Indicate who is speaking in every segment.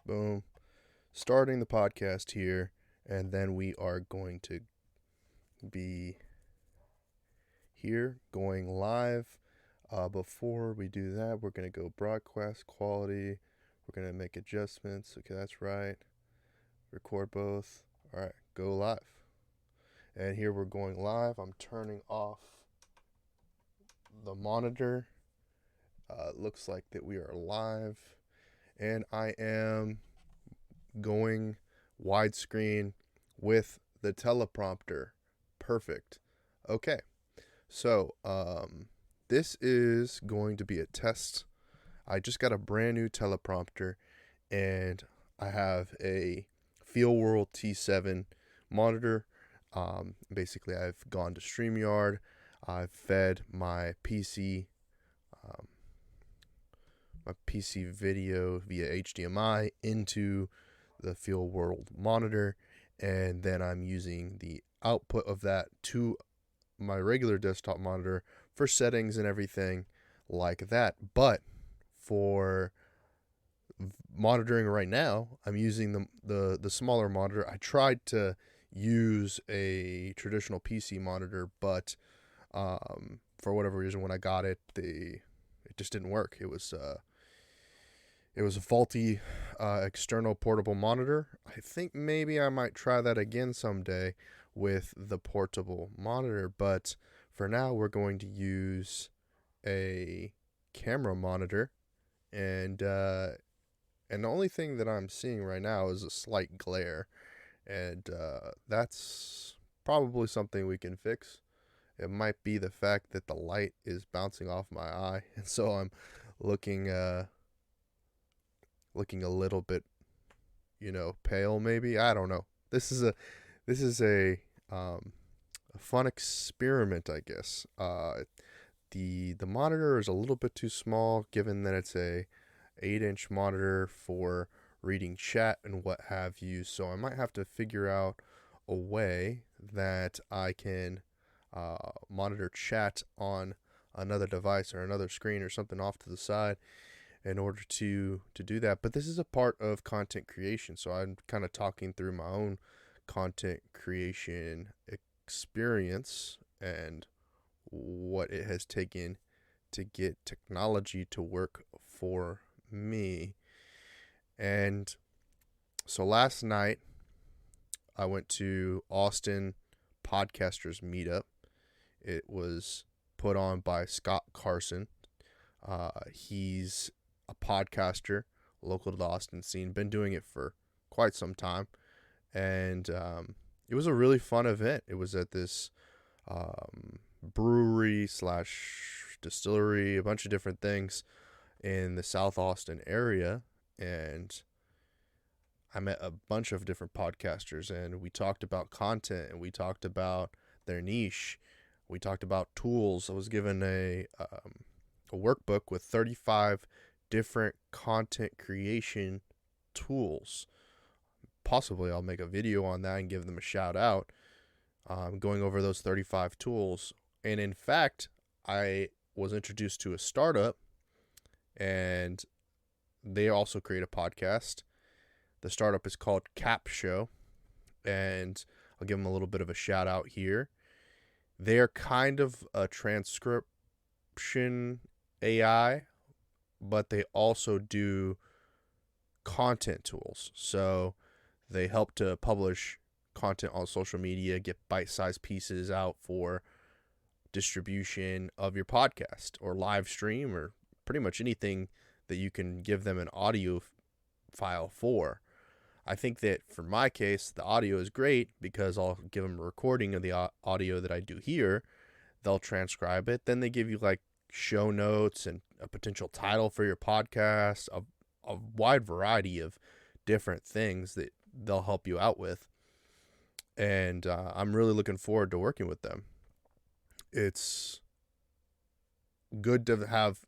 Speaker 1: Boom. Starting the podcast here, and then we are going to be here going live. Before we do that, we're going to go broadcast quality. We're going to make adjustments. Okay, that's right. Record both. All right, go live. And here we're going live. I'm turning off the monitor. Looks like that we are live. And I am going widescreen with the teleprompter. Perfect. Okay. So, this is going to be a test. I just got a brand new teleprompter, and I have a FeelWorld T7 monitor. Basically, I've gone to StreamYard. I've fed my PC video via HDMI into the FeelWorld monitor, and then I'm using the output of that to my regular desktop monitor for settings and everything like that. But for monitoring right now, I'm using the smaller monitor. I tried to use a traditional PC monitor, but for whatever reason, when I got it, it just didn't work. It was a faulty external portable monitor. I think maybe I might try that again someday with the portable monitor, but for now we're going to use a camera monitor, and the only thing that I'm seeing right now is a slight glare, and that's probably something we can fix. It might be the fact that the light is bouncing off my eye, and so I'm looking a little bit, pale maybe. I don't know. This is a fun experiment, I guess. The monitor is a little bit too small, given that it's a 8-inch monitor for reading chat and what have you. So I might have to figure out a way that I can monitor chat on another device or another screen or something off to the side in order to do that. But this is a part of content creation, so I'm kind of talking through my own content creation experience and what it has taken to get technology to work for me. And so last night I went to Austin Podcasters Meetup. It was put on by Scott Carson. He's a podcaster local to the Austin scene, been doing it for quite some time, and it was a really fun event. It was at this brewery slash distillery, a bunch of different things in the South Austin area, and I met a bunch of different podcasters, and we talked about content, and we talked about their niche. We talked about tools. I was given a workbook with 35 different content creation tools. Possibly I'll make a video on that and give them a shout out, going over those 35 tools. And in fact, I was introduced to a startup, and they also create a podcast. The startup is called Cap Show, and I'll give them a little bit of a shout out here. They're kind of a transcription AI, but they also do content tools. So they help to publish content on social media, get bite-sized pieces out for distribution of your podcast or live stream or pretty much anything that you can give them an audio file for. I think that for my case, the audio is great because I'll give them a recording of the audio that I do here. They'll transcribe it. Then they give you like show notes and a potential title for your podcast, a wide variety of different things that they'll help you out with. And I'm really looking forward to working with them. It's good to have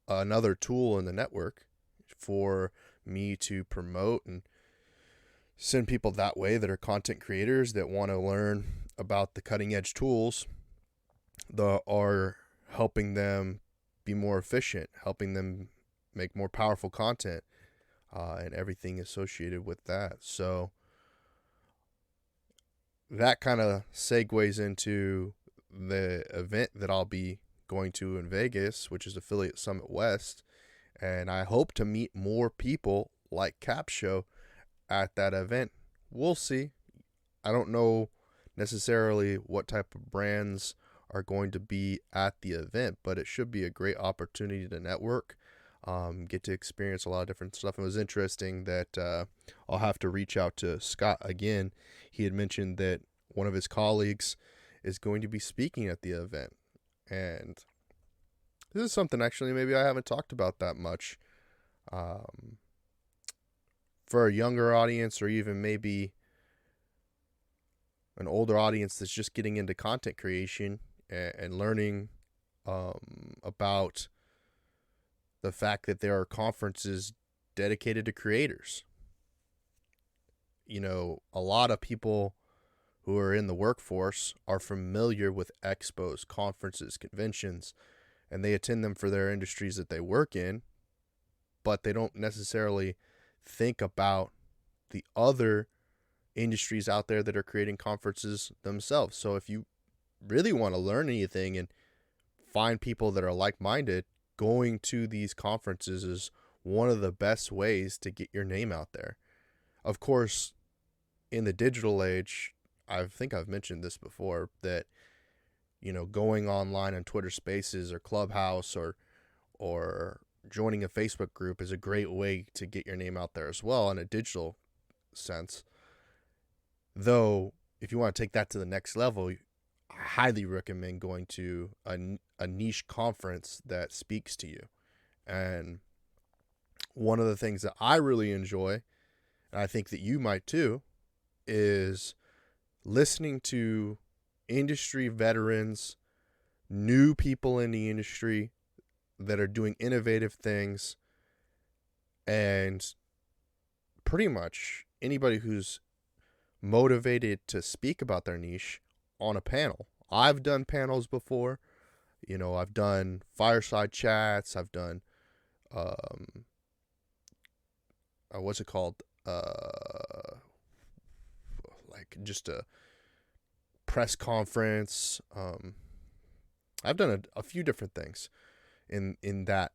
Speaker 1: another tool in the network for me to promote and send people that way that are content creators that want to learn about the cutting edge tools that are helping them be more efficient, helping them make more powerful content, and everything associated with that. So that kind of segues into the event that I'll be going to in Vegas, which is Affiliate Summit West. And I hope to meet more people like Capshow at that event. We'll see. I don't know necessarily what type of brands are going to be at the event, but it should be a great opportunity to network, get to experience a lot of different stuff. It was interesting that I'll have to reach out to Scott again. He had mentioned that one of his colleagues is going to be speaking at the event. And this is something actually maybe I haven't talked about that much. For a younger audience, or even maybe an older audience that's just getting into content creation and learning about the fact that there are conferences dedicated to creators. You know, a lot of people who are in the workforce are familiar with expos, conferences, conventions, and they attend them for their industries that they work in, but they don't necessarily think about the other industries out there that are creating conferences themselves. So if you really want to learn anything and find people that are like-minded, going to these conferences is one of the best ways to get your name out there. Of course, in the digital age, I think I've mentioned this before, that, you know, going online on Twitter Spaces or Clubhouse or joining a Facebook group is a great way to get your name out there as well in a digital sense. Though, if you want to take that to the next level, I highly recommend going to a niche conference that speaks to you. And one of the things that I really enjoy, and I think that you might too, is listening to industry veterans, new people in the industry that are doing innovative things, and pretty much anybody who's motivated to speak about their niche on a panel. I've done panels before. You know, I've done fireside chats. I've done, what's it called? Like just a press conference. I've done a few different things in that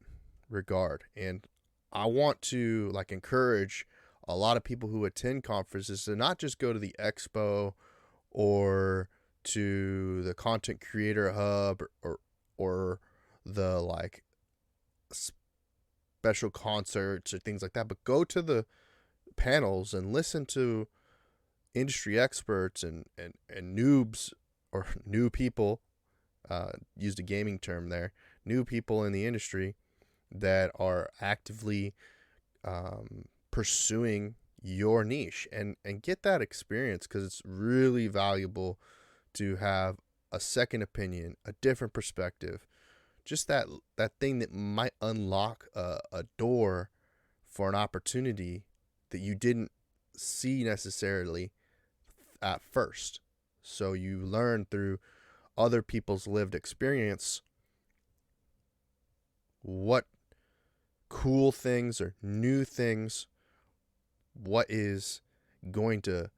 Speaker 1: regard, and I want to like encourage a lot of people who attend conferences to not just go to the expo or to the content creator hub or the like special concerts or things like that, but go to the panels and listen to industry experts and noobs, or new people, used a gaming term there, new people in the industry that are actively pursuing your niche, and get that experience, because it's really valuable to have a second opinion, a different perspective, just that thing that might unlock a door for an opportunity that you didn't see necessarily at first. So you learn through other people's lived experience what cool things or new things, what is going to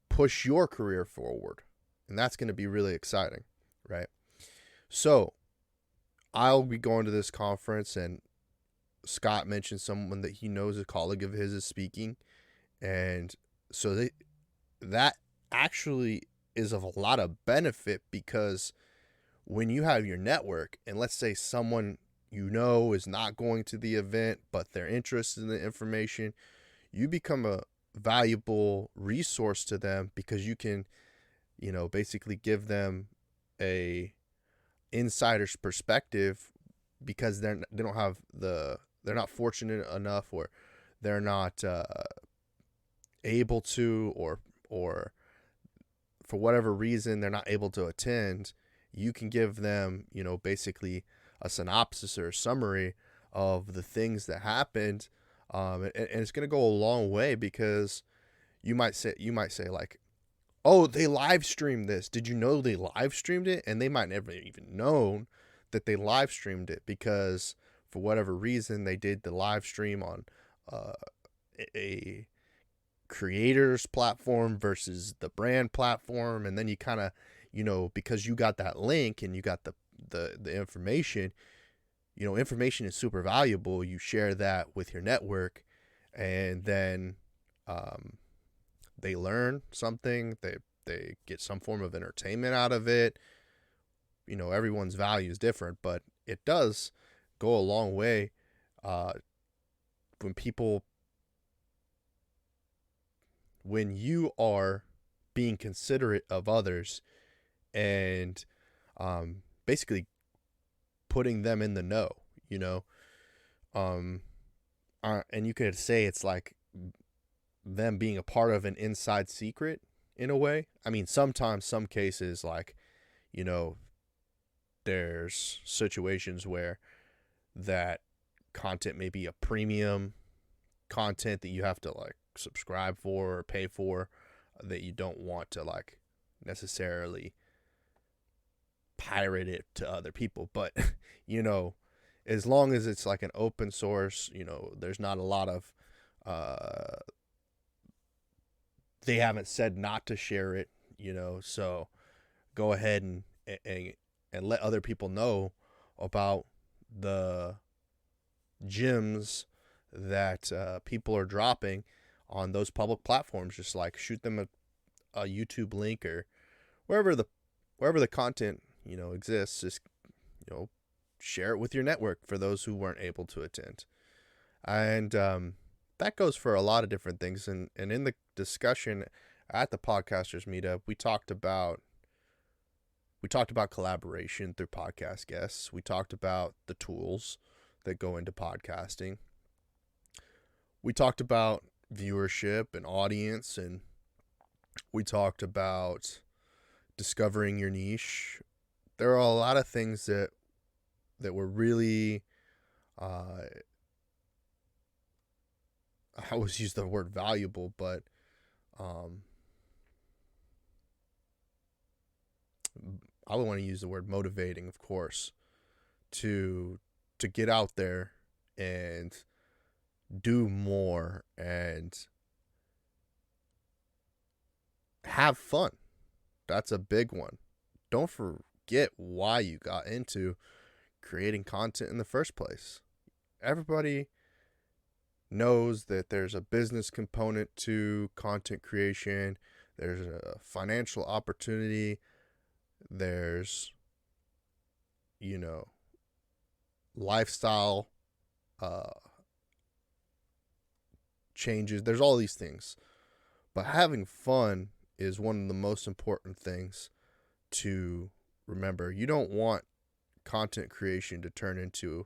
Speaker 1: push your career forward. And that's going to be really exciting, right? So I'll be going to this conference, and Scott mentioned someone that he knows, a colleague of his, is speaking. And so that actually is of a lot of benefit, because when you have your network, and let's say someone you know is not going to the event, but they're interested in the information, you become a valuable resource to them, because you can, you know, basically give them a insider's perspective, because they're not fortunate enough, or they're not able to, or for whatever reason they're not able to attend. You can give them, you know, basically a synopsis or a summary of the things that happened, and it's going to go a long way, because you might say like, oh, they live streamed this. Did you know they live streamed it? And they might never even known that they live streamed it, because for whatever reason they did the live stream on a creator's platform versus the brand platform, and then you kind of, because you got that link and you got the information, information is super valuable. You share that with your network, and then they learn something. They get some form of entertainment out of it. Everyone's value is different, but it does go a long way when you are being considerate of others and basically putting them in the know, and you could say it's like them being a part of an inside secret in a way. I mean, sometimes, some cases, like, there's situations where that content may be a premium content that you have to like subscribe for or pay for, that you don't want to like necessarily pirate it to other people. But as long as it's like an open source, there's not a lot of they haven't said not to share it, so go ahead and let other people know about the gems that people are dropping on those public platforms. Just like shoot them a YouTube link or wherever the content exists. Just share it with your network for those who weren't able to attend. And that goes for a lot of different things. And in the discussion at the podcasters meetup, we talked about collaboration through podcast guests. We talked about the tools that go into podcasting. We talked about viewership and audience, and we talked about discovering your niche. There are a lot of things that were really, I always use the word valuable, but I would want to use the word motivating, of course, to get out there and do more and have fun. That's a big one. Don't forget why you got into creating content in the first place. Everybody knows that there's a business component to content creation. There's a financial opportunity. There's, lifestyle changes. There's all these things. But having fun is one of the most important things to remember. You don't want content creation to turn into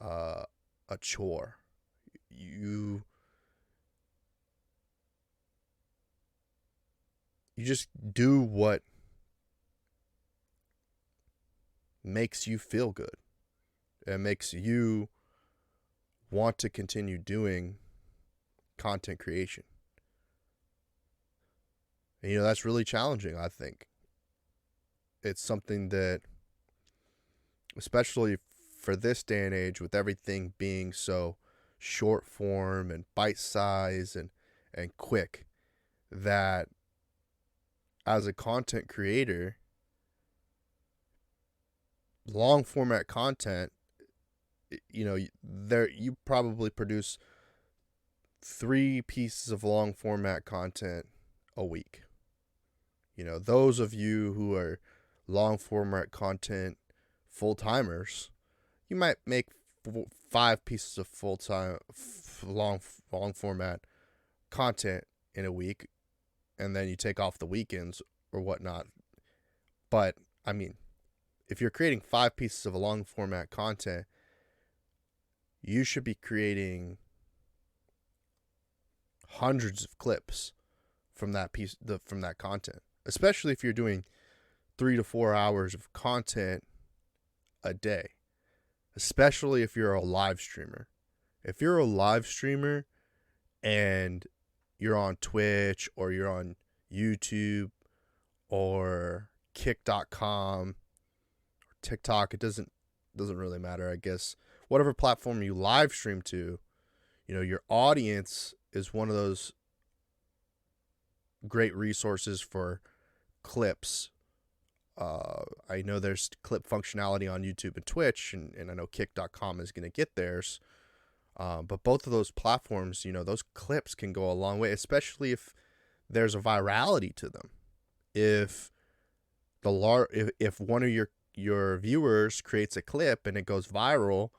Speaker 1: a chore. You just do what makes you feel good. It makes you want to continue doing content creation. And, that's really challenging, I think. It's something that, especially for this day and age, with everything being so short form and bite size and quick, that as a content creator, long format content, you probably produce 3 pieces of long format content a week. Those of you who are long format content full timers, you might make 5 pieces of full time long format content in a week, and then you take off the weekends or whatnot. But I mean, if you're creating 5 pieces of long format content, you should be creating hundreds of clips from that content, especially if you're doing 3 to 4 hours of content a day, especially if you're a live streamer. If you're a live streamer and you're on Twitch or you're on YouTube or kick.com or TikTok, it doesn't really matter, I guess. Whatever platform you live stream to, Your audience is one of those great resources for clips. I know there's clip functionality on YouTube and Twitch, and I know kick.com is going to get theirs. But both of those platforms, those clips can go a long way, especially if there's a virality to them. If if one of your viewers creates a clip and it goes viral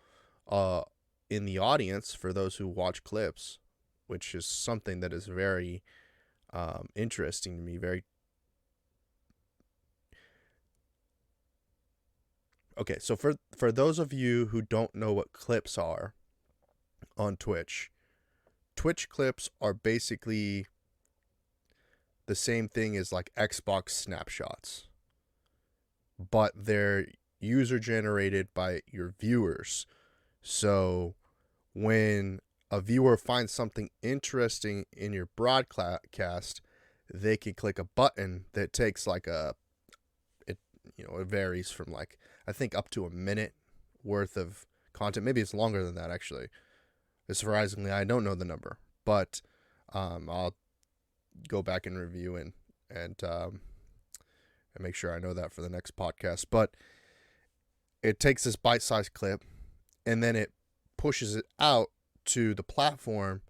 Speaker 1: in the audience for those who watch clips, which is something that is very interesting to me. Okay, so for those of you who don't know what clips are on Twitch clips are basically the same thing as like Xbox snapshots, but they're user generated by your viewers. So when a viewer finds something interesting in your broadcast, they can click a button that takes like it varies from like, I think up to a minute worth of content. Maybe it's longer than that, actually. Surprisingly, I don't know the number, but I'll go back and review and make sure I know that for the next podcast. But it takes this bite-sized clip and then it pushes it out to the platform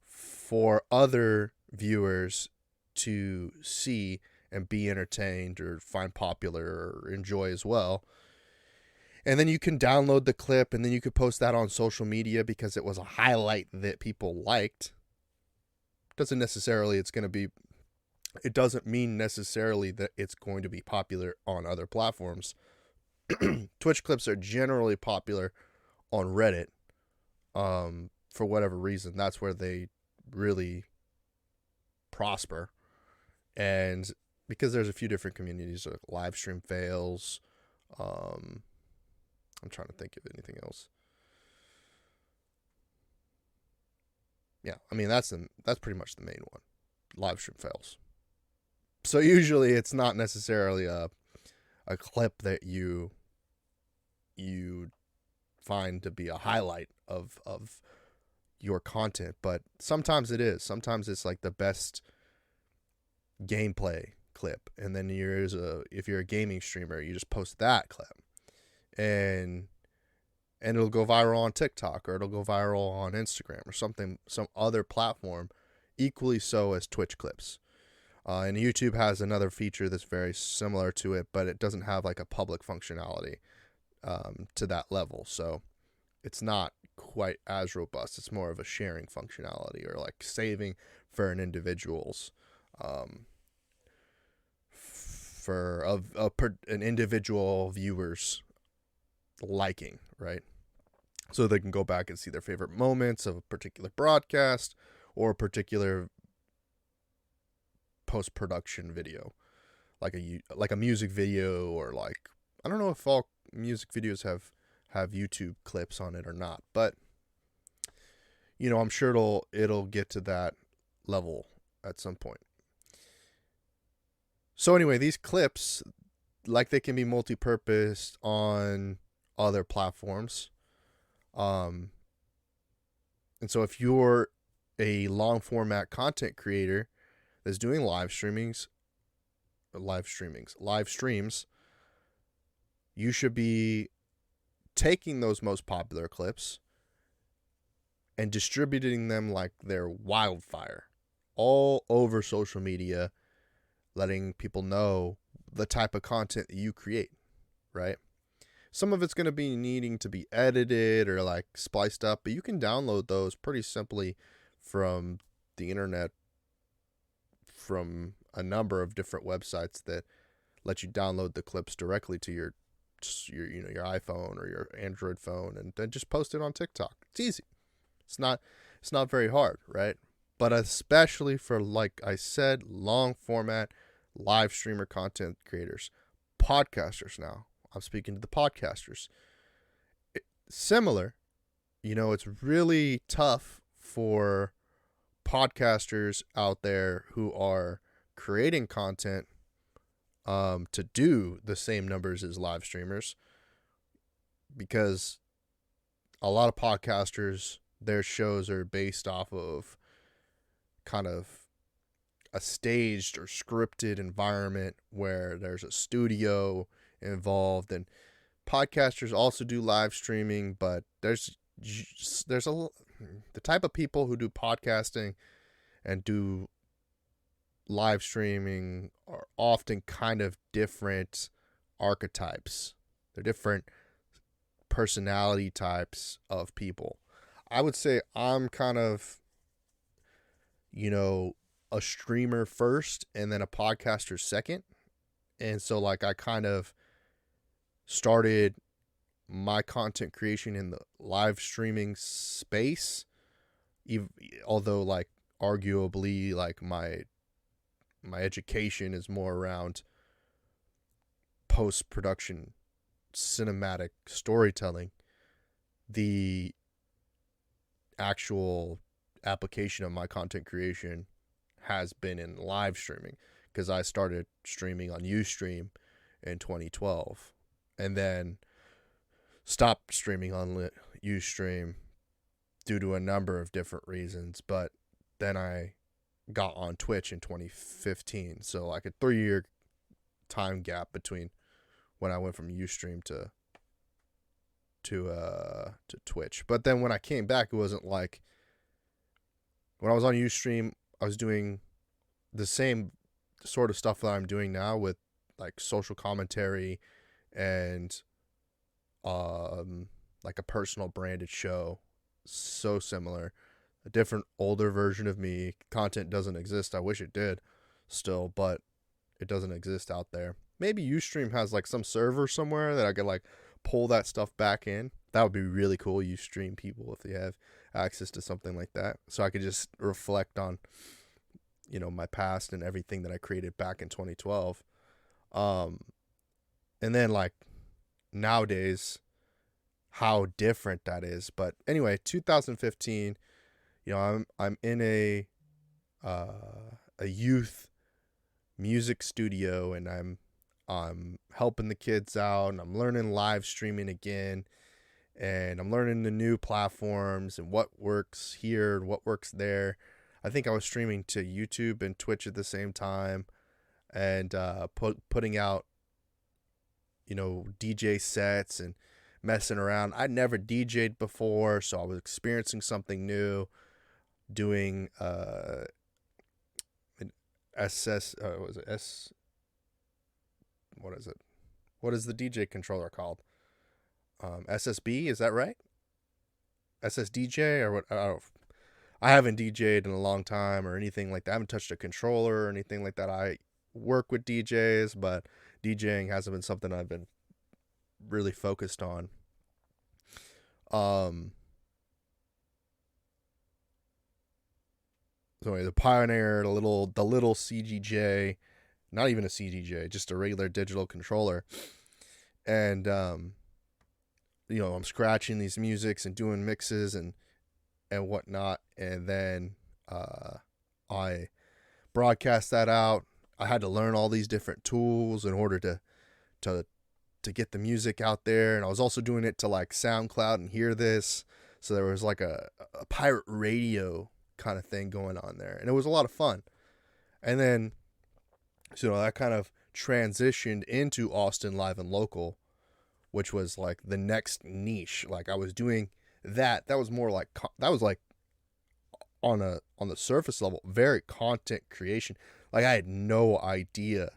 Speaker 1: for other viewers to see and be entertained or find popular or enjoy as well. And then you can download the clip and then you could post that on social media because it was a highlight that people liked. It doesn't mean necessarily that it's going to be popular on other platforms. Twitch clips are generally popular on Reddit. For whatever reason, that's where they really prosper. And because there's a few different communities, like live stream fails. I'm trying to think of anything else. Yeah, I mean that's pretty much the main one. Live stream fails. So usually it's not necessarily a clip that you find to be a highlight of your content, but sometimes it is. Sometimes it's like the best gameplay clip, and then if you're a gaming streamer, you just post that clip, and it'll go viral on TikTok, or it'll go viral on Instagram or some other platform, equally so as Twitch clips. And YouTube has another feature that's very similar to it, but it doesn't have like a public functionality to that level. So it's not quite as robust. It's more of a sharing functionality, or like saving for an individual's an individual viewer's liking, right? So they can go back and see their favorite moments of a particular broadcast or a particular post-production video, like a music video, or like, I don't know if all music videos have YouTube clips on it or not, but I'm sure it'll get to that level at some point. So anyway, these clips, like, they can be multi-purposed on other platforms. And so if you're a long format content creator that's doing live streams, you should be taking those most popular clips and distributing them like they're wildfire all over social media, letting people know the type of content that you create, right? Some of it's going to be needing to be edited or like spliced up, but you can download those pretty simply from the internet, from a number of different websites that let you download the clips directly to your iPhone or your Android phone, and then just post it on TikTok. It's easy. It's not very hard, right? But especially for, like I said, long format live streamer content creators, podcasters now. I'm speaking to the podcasters. Similar, it's really tough for podcasters out there who are creating content to do the same numbers as live streamers, because a lot of podcasters their shows are based off of kind of a staged or scripted environment where there's a studio involved, and podcasters also do live streaming, but there's the type of people who do podcasting and do live streaming are often kind of different archetypes. They're different personality types of people. I would say I'm kind of, a streamer first and then a podcaster second. And so like I kind of started my content creation in the live streaming space, although like arguably like my education is more around post-production cinematic storytelling. The actual application of my content creation has been in live streaming, because I started streaming on Ustream in 2012 and then stopped streaming on Ustream due to a number of different reasons. But then I got on Twitch in 2015. So like a 3-year time gap between when I went from Ustream to Twitch. But then when I came back, it wasn't like when I was on Ustream, I was doing the same sort of stuff that I'm doing now with like social commentary and like a personal branded show. So similar. A different older version of me. Content doesn't exist. I wish it did still, but it doesn't exist out there. Maybe Ustream has like some server somewhere that I could like pull that stuff back in. That would be really cool. Ustream people, if they have access to something like that, so I could just reflect on, my past and everything that I created back in 2012. And then like nowadays, how different that is. But anyway, 2015, I'm in a youth music studio, and I'm helping the kids out, and I'm learning live streaming again, and I'm learning the new platforms and what works here and what works there. I think I was streaming to YouTube and Twitch at the same time, and putting out, DJ sets and messing around. I'd never DJ'd before, so I was experiencing something new, doing an what is it? What is the DJ controller called? SSB, is that right? SSDJ or what? I haven't DJ'd in a long time or anything like that. I haven't touched a controller or anything like that. I work with DJs, but DJing hasn't been something I've been really focused on. So anyway, the Pioneer, the little CGJ, not even a CGJ, just a regular digital controller. And, I'm scratching these musics and doing mixes and whatnot. And then I broadcast that out. I had to learn all these different tools in order to get the music out there. And I was also doing it to like SoundCloud and Hear This. So there was like a pirate radio kind of thing going on there. And it was a lot of fun. And then, that kind of transitioned into Austin Live and Local, which was like the next niche. Like I was doing that. That was more like, that was like on the surface level, very content creation. Like I had no idea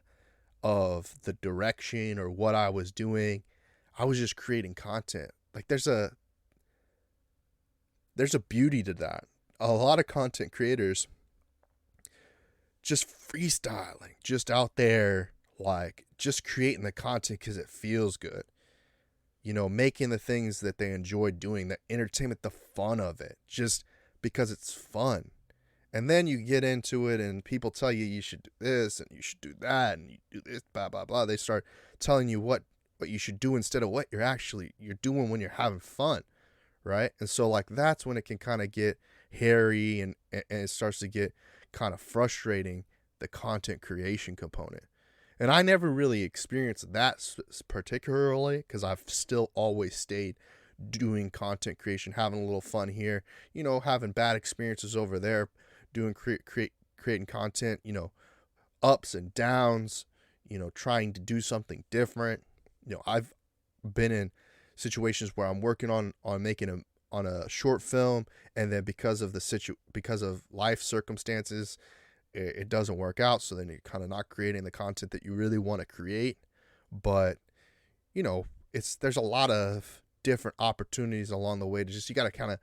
Speaker 1: of the direction or what I was doing. I was just creating content. Like there's a beauty to that. A lot of content creators just freestyling, just out there, like just creating the content because it feels good. Making the things that they enjoy doing, the entertainment, the fun of it, just because it's fun. And then you get into it and people tell you should do this and you should do that and you do this, blah, blah, blah. They start telling you what you should do instead of what you're doing when you're having fun, right? And so like that's when it can kind of get hairy and it starts to get kind of frustrating, the content creation component. And I never really experienced that particularly because I've still always stayed doing content creation, having a little fun here, having bad experiences over there, doing creating content, ups and downs, trying to do something different. I've been in situations where I'm working on making a short film, and then because of life circumstances, it doesn't work out. So then you're kind of not creating the content that you really want to create. But there's a lot of different opportunities along the way to you got to kind of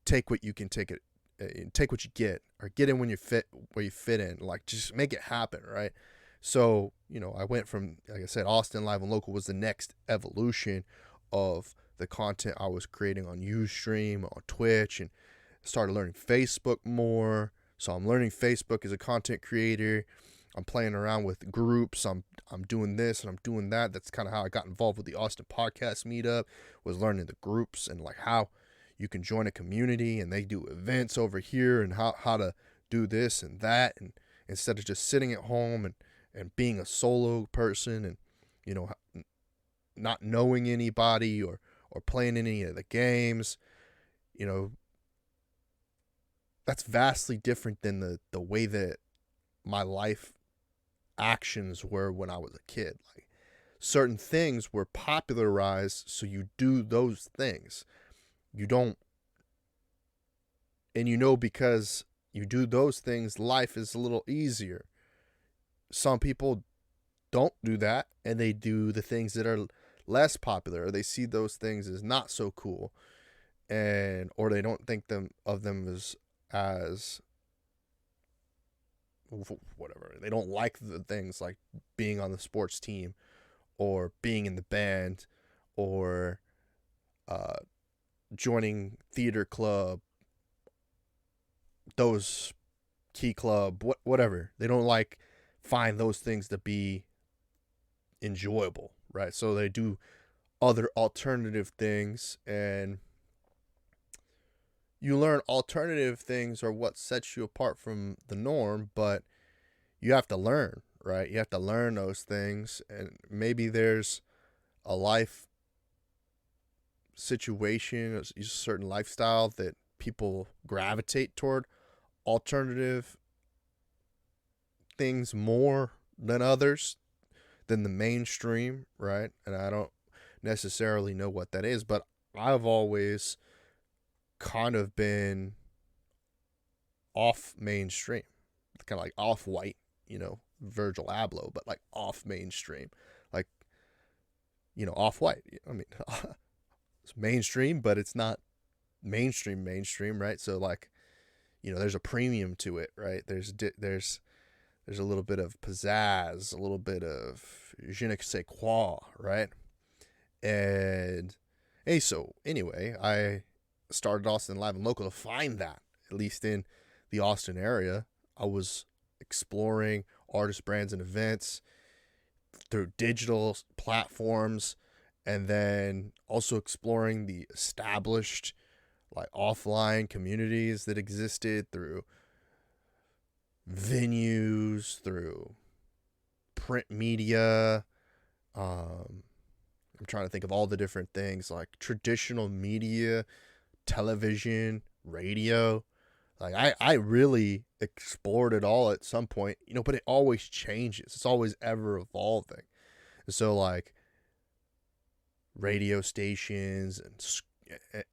Speaker 1: take what you can take what you get, or get in when you fit, where you fit in, like just make it happen. Right. So, I went from, like I said, Austin Live and Local was the next evolution of the content I was creating on Ustream, on Twitch, and started learning Facebook more. So I'm learning Facebook as a content creator. I'm playing around with groups. I'm doing this and I'm doing that. That's kind of how I got involved with the Austin Podcast Meetup, was learning the groups and like how you can join a community and they do events over here, and how to do this and that, and instead of just sitting at home and being a solo person and, not knowing anybody or playing any of the games, that's vastly different than the way that my life actions were when I was a kid. Like, certain things were popularized, so you do those things. You don't, and because you do those things, life is a little easier. Some people don't do that, and they do the things that are less popular, or they see those things as not so cool, or they don't think of them as whatever. They don't like the things like being on the sports team, or being in the band, or joining theater club, those key club, whatever. They don't find those things to be enjoyable, right? So they do other alternative things, and you learn alternative things are what sets you apart from the norm, but you have to learn, right? You have to learn those things, and maybe there's a life situation, a certain lifestyle that people gravitate toward alternative things more than others, than the mainstream, right? And I don't necessarily know what that is, but I've always kind of been off mainstream, kind of like off white, Virgil Abloh, but like off mainstream, like, off white. I mean, it's mainstream, but it's not mainstream, right? So like, there's a premium to it, right? There's a little bit of pizzazz, a little bit of je ne sais quoi, right? And hey, so anyway, I started Austin Live and Local to find that, at least in the Austin area. I was exploring artist brands and events through digital platforms, and then also exploring the established like offline communities that existed through venues, through print media. I'm trying to think of all the different things, like traditional media, television, radio. Like I really explored it all at some point, but it always changes. It's always ever evolving. And so like radio stations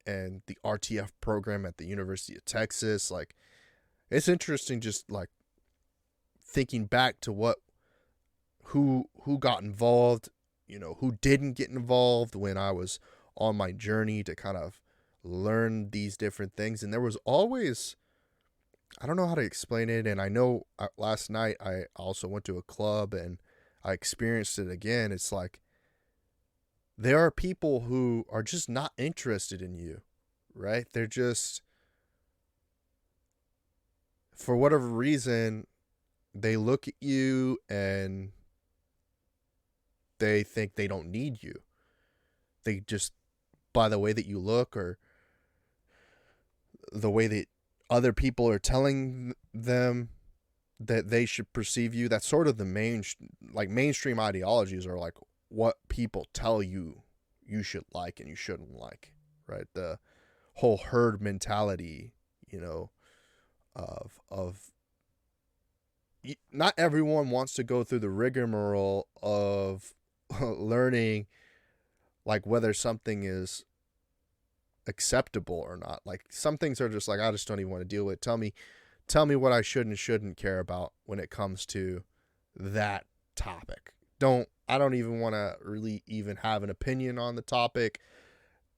Speaker 1: and the RTF program at the University of Texas, like it's interesting just like thinking back to who got involved, who didn't get involved when I was on my journey to kind of learn these different things. And there was always, I don't know how to explain it. And I know last night I also went to a club and I experienced it again. It's like, there are people who are just not interested in you, right? They're just, for whatever reason, they look at you and they think they don't need you. They just, by the way that you look, or the way that other people are telling them that they should perceive you, that's sort of the mainstream ideologies are like what people tell you should like and you shouldn't like, right? The whole herd mentality, of not everyone wants to go through the rigmarole of learning like whether something is acceptable or not. Like some things are just like, I just don't even want to deal with it. Tell me what I should and shouldn't care about when it comes to that topic. I don't even want to really even have an opinion on the topic.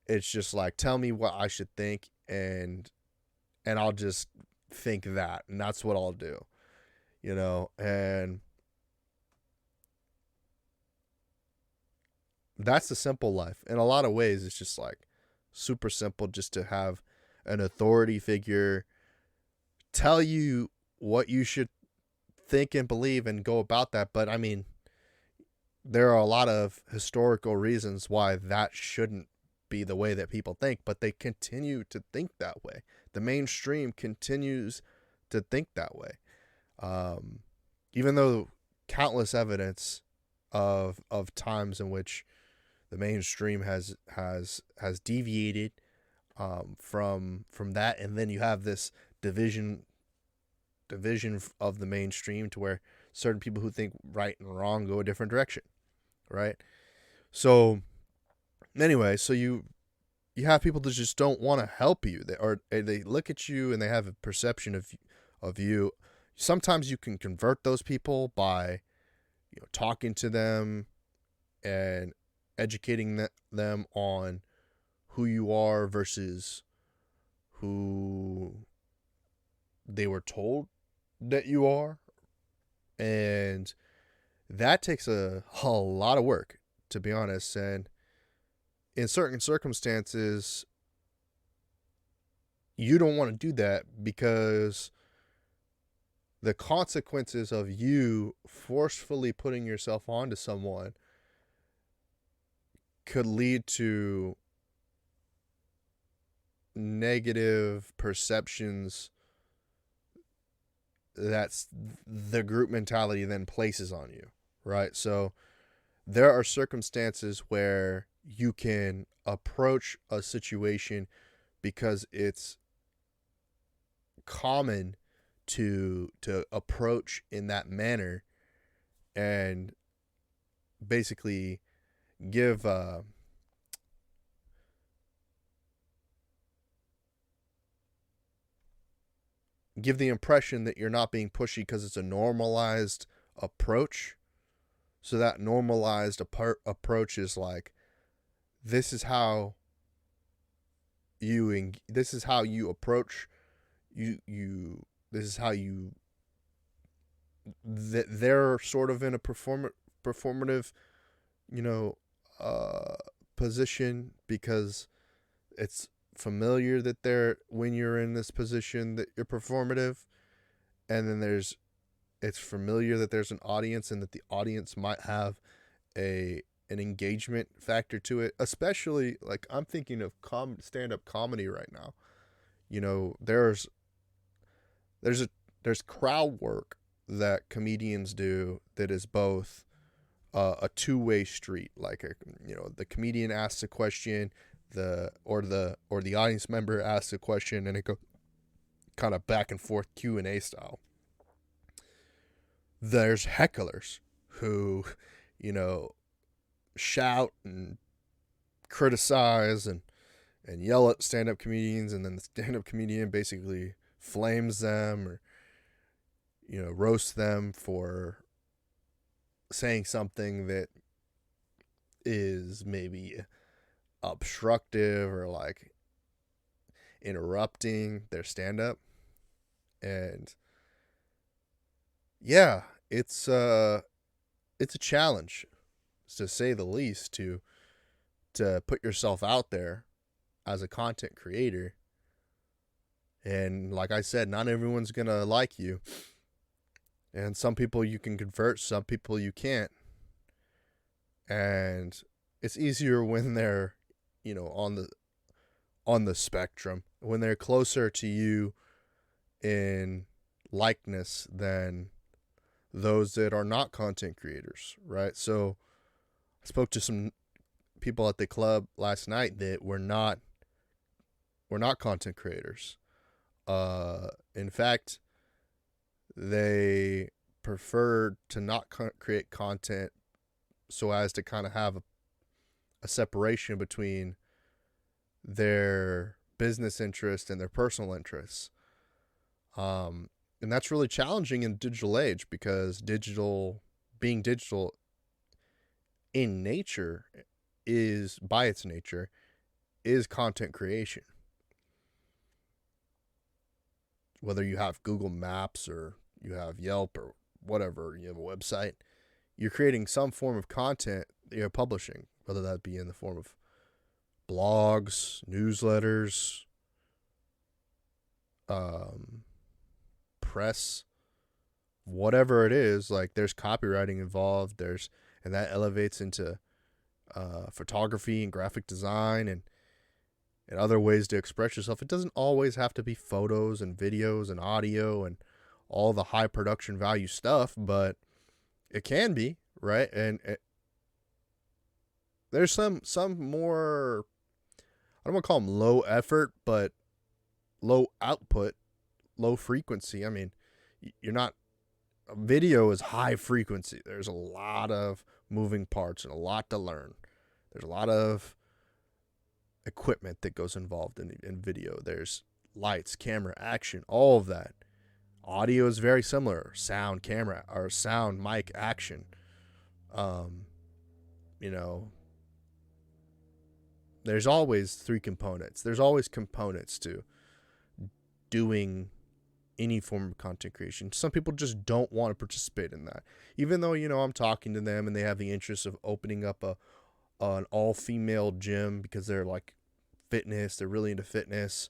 Speaker 1: It's just like, tell me what I should think, and I'll just think that, and that's what I'll do. And that's the simple life. In a lot of ways, it's just like super simple just to have an authority figure tell you what you should think and believe and go about that. But I mean, there are a lot of historical reasons why that shouldn't be the way that people think, but they continue to think that way. The mainstream continues to think that way. Even though countless evidence of times in which the mainstream has deviated from that, and then you have this division of the mainstream to where certain people who think right and wrong go a different direction, right? So anyway, so you have people that just don't want to help you. They look at you and they have a perception of you. Sometimes you can convert those people by talking to them and educating them on who you are versus who they were told that you are. And that takes a lot of work, to be honest. And in certain circumstances, you don't want to do that because the consequences of you forcefully putting yourself onto someone could lead to negative perceptions that's the group mentality then places on you, right? So there are circumstances where you can approach a situation because it's common to approach in that manner, and basically give the impression that you're not being pushy because it's a normalized approach. So that normalized approach is like, this is how you approach this is how you they're sort of in a performative position because it's familiar that when you're in this position that you're performative, and then it's familiar that there's an audience and that the audience might have an engagement factor to it. Especially, like, I'm thinking of stand-up comedy right now. There's crowd work that comedians do that is both a two-way street. Like, the comedian asks a question, or the audience member asks a question, and it goes kind of back and forth Q&A style. There's hecklers who, shout and criticize and yell at stand-up comedians, and then the stand-up comedian basically flames them or roasts them for saying something that is maybe obstructive or like interrupting their stand-up. And yeah, it's a challenge, to say the least, to put yourself out there as a content creator. And like I said, not everyone's gonna like you, and some people you can convert, some people you can't. And it's easier when they're on the spectrum, when they're closer to you in likeness than those that are not content creators, right? So I spoke to some people at the club last night that were not We're not content creators. In fact, they prefer to not create content so as to kind of have a separation between their business interest and their personal interests. And that's really challenging in the digital age, because being digital in nature is, by its nature, is content creation. Whether you have Google Maps or you have Yelp or whatever, you have a website, you're creating some form of content that you're publishing, whether that be in the form of blogs, newsletters, press, whatever it is. Like, there's copywriting involved, and that elevates into photography and graphic design and other ways to express yourself. It doesn't always have to be photos and videos and audio and all the high production value stuff, but it can be, right? And there's some more, I don't want to call them low effort, but low output, low frequency. I mean, video is high frequency. There's a lot of moving parts and a lot to learn. There's a lot of equipment that goes involved in video. There's lights, camera, action, all of that. Audio is very similar. Sound, camera, or sound, mic, action. There's always three components. There's always components to doing any form of content creation. Some people just don't want to participate in that. Even though, I'm talking to them and they have the interest of opening up an all-female gym because they're like fitness, they're really into fitness,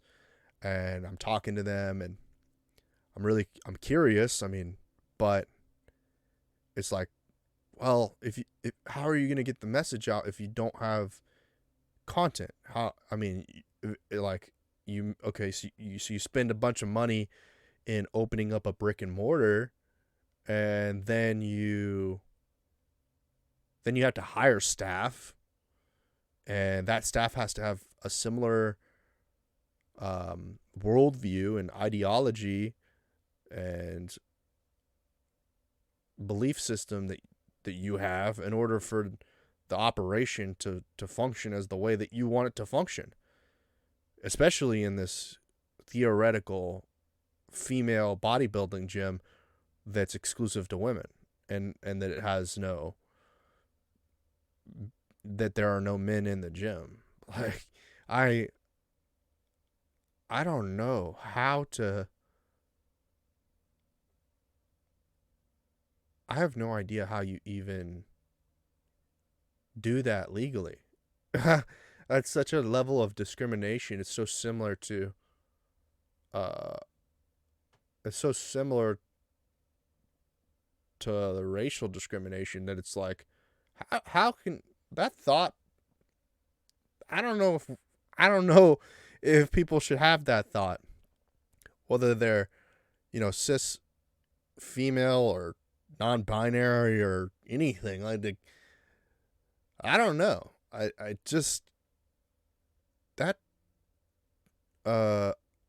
Speaker 1: and I'm talking to them and I'm curious. I mean, but it's like, well, how are you going to get the message out if you don't have content? So you spend a bunch of money in opening up a brick and mortar, and then you have to hire staff, and that staff has to have a similar worldview and ideology and belief system that you have in order for the operation to function as the way that you want it to function, especially in this theoretical female bodybuilding gym that's exclusive to women, and that it has that there are no men in the gym. Like, I don't know how to, I have no idea how you even do that legally. That's such a level of discrimination. It's so similar to the racial discrimination that it's like, how can that thought, I don't know if people should have that thought, whether they're, cis female or non-binary or anything. Like, I don't know. I just, that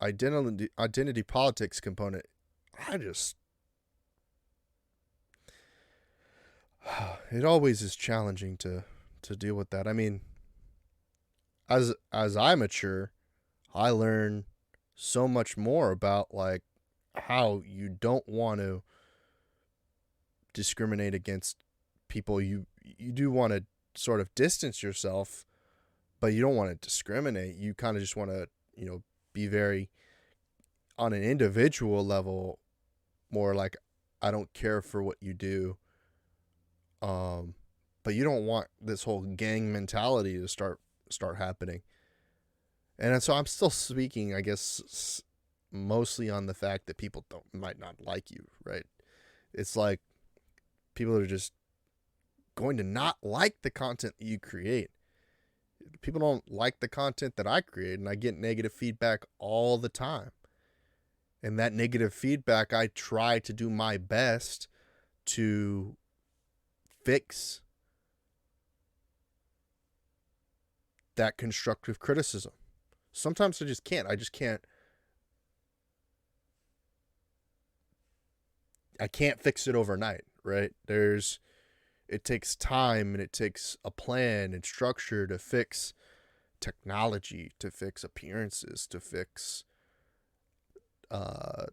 Speaker 1: identity politics component, it always is challenging to deal with that. I mean, as I mature, I learn so much more about, like, how you don't want to discriminate against people. You do want to sort of distance yourself, but you don't want to discriminate. You kind of just want to, be very, on an individual level, more like, I don't care for what you do. But you don't want this whole gang mentality to start happening. And so I'm still speaking, I guess, mostly on the fact that people might not like you, right? It's like people are just going to not like the content that you create. People don't like the content that I create, and I get negative feedback all the time. And that negative feedback, I try to do my best to fix that constructive criticism. Sometimes I just can't. I can't fix it overnight, right? It takes time, and it takes a plan and structure to fix technology, to fix appearances, to fix uh,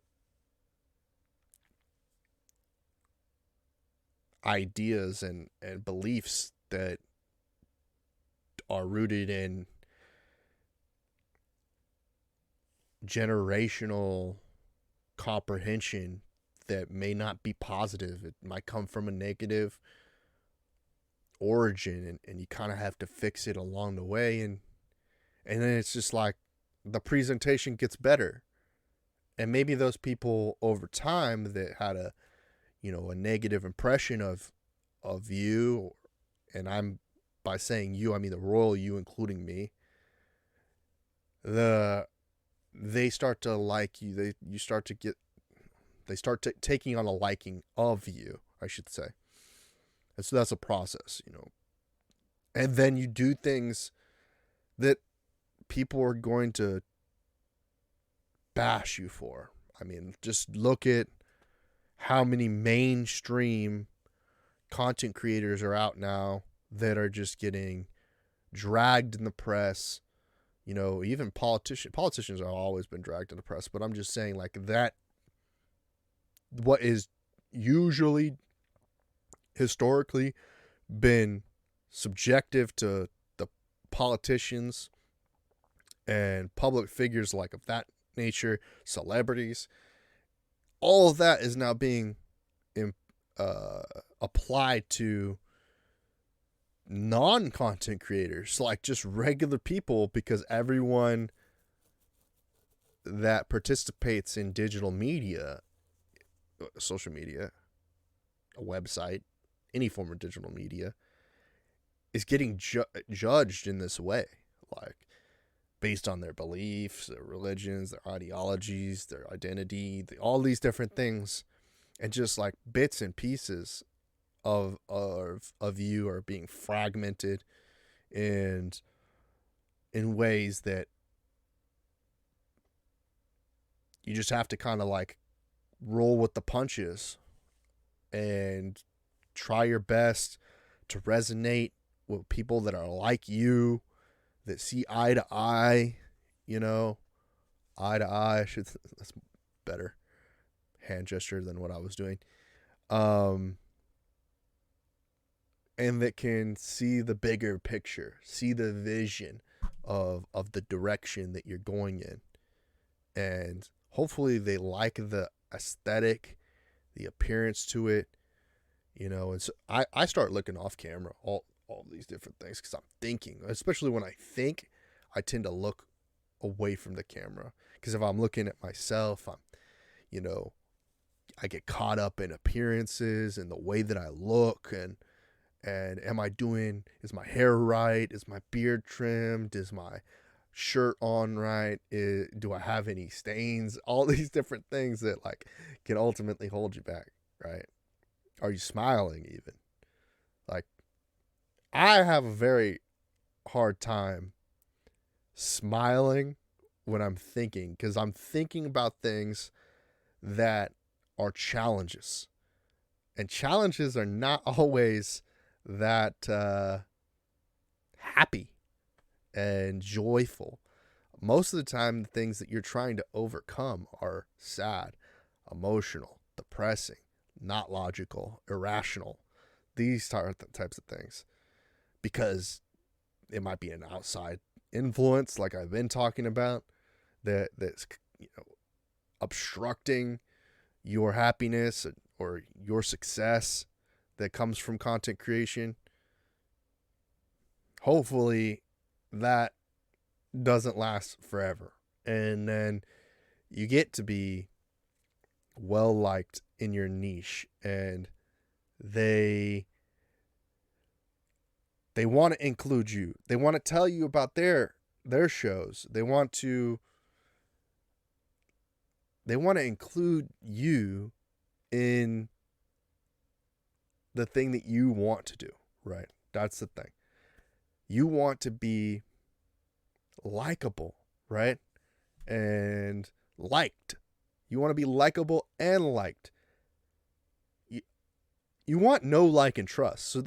Speaker 1: ideas and beliefs that are rooted in generational comprehension that may not be positive. It might come from a negative origin, and you kind of have to fix it along the way, and then it's just like the presentation gets better. And maybe those people over time that had a negative impression of you, and I'm, by saying you, I mean the royal you, including me, they start to like you. They start taking on a liking of you, I should say. And so that's a process. And then you do things that people are going to bash you for. I mean, just look at how many mainstream content creators are out now that are just getting dragged in the press. Even politicians have always been dragged in the press, but I'm just saying, like, that, what is usually historically been subjective to the politicians and public figures like of that nature, celebrities, all of that is now being applied to non-content creators, like just regular people, because everyone that participates in digital media, social media, a website, any form of digital media, is getting judged in this way, like based on their beliefs, their religions, their ideologies, their identity, all these different things, and just like bits and pieces of you are being fragmented and in ways that you just have to kind of like roll with the punches and try your best to resonate with people that are like you, that see eye to eye, eye to eye. That's better hand gesture than what I was doing. And that can see the bigger picture, see the vision of the direction that you're going in. And hopefully they like the aesthetic, the appearance to it, and so I start looking off camera, all these different things, because I'm thinking, especially when I think, I tend to look away from the camera, because if I'm looking at myself, I get caught up in appearances and the way that I look, and is my hair right? Is my beard trimmed? Is my shirt on right? Do I have any stains? All these different things that like can ultimately hold you back, right? Are you smiling even? Like, I have a very hard time smiling when I'm thinking, because I'm thinking about things that are challenges. And challenges are not always that happy and joyful. Most of the time, the things that you're trying to overcome are sad, emotional, depressing, not logical, irrational. These types of things. Because it might be an outside influence, like I've been talking about, that's obstructing your happiness or your success that comes from content creation. Hopefully that doesn't last forever, and then you get to be well liked in your niche, and they want to include you. They want to tell you about their shows. They want to include you in the thing that you want to do, right? That's the thing. You want to be likable. right? And liked. You want to be likable and liked. You want know, like, and trust. So,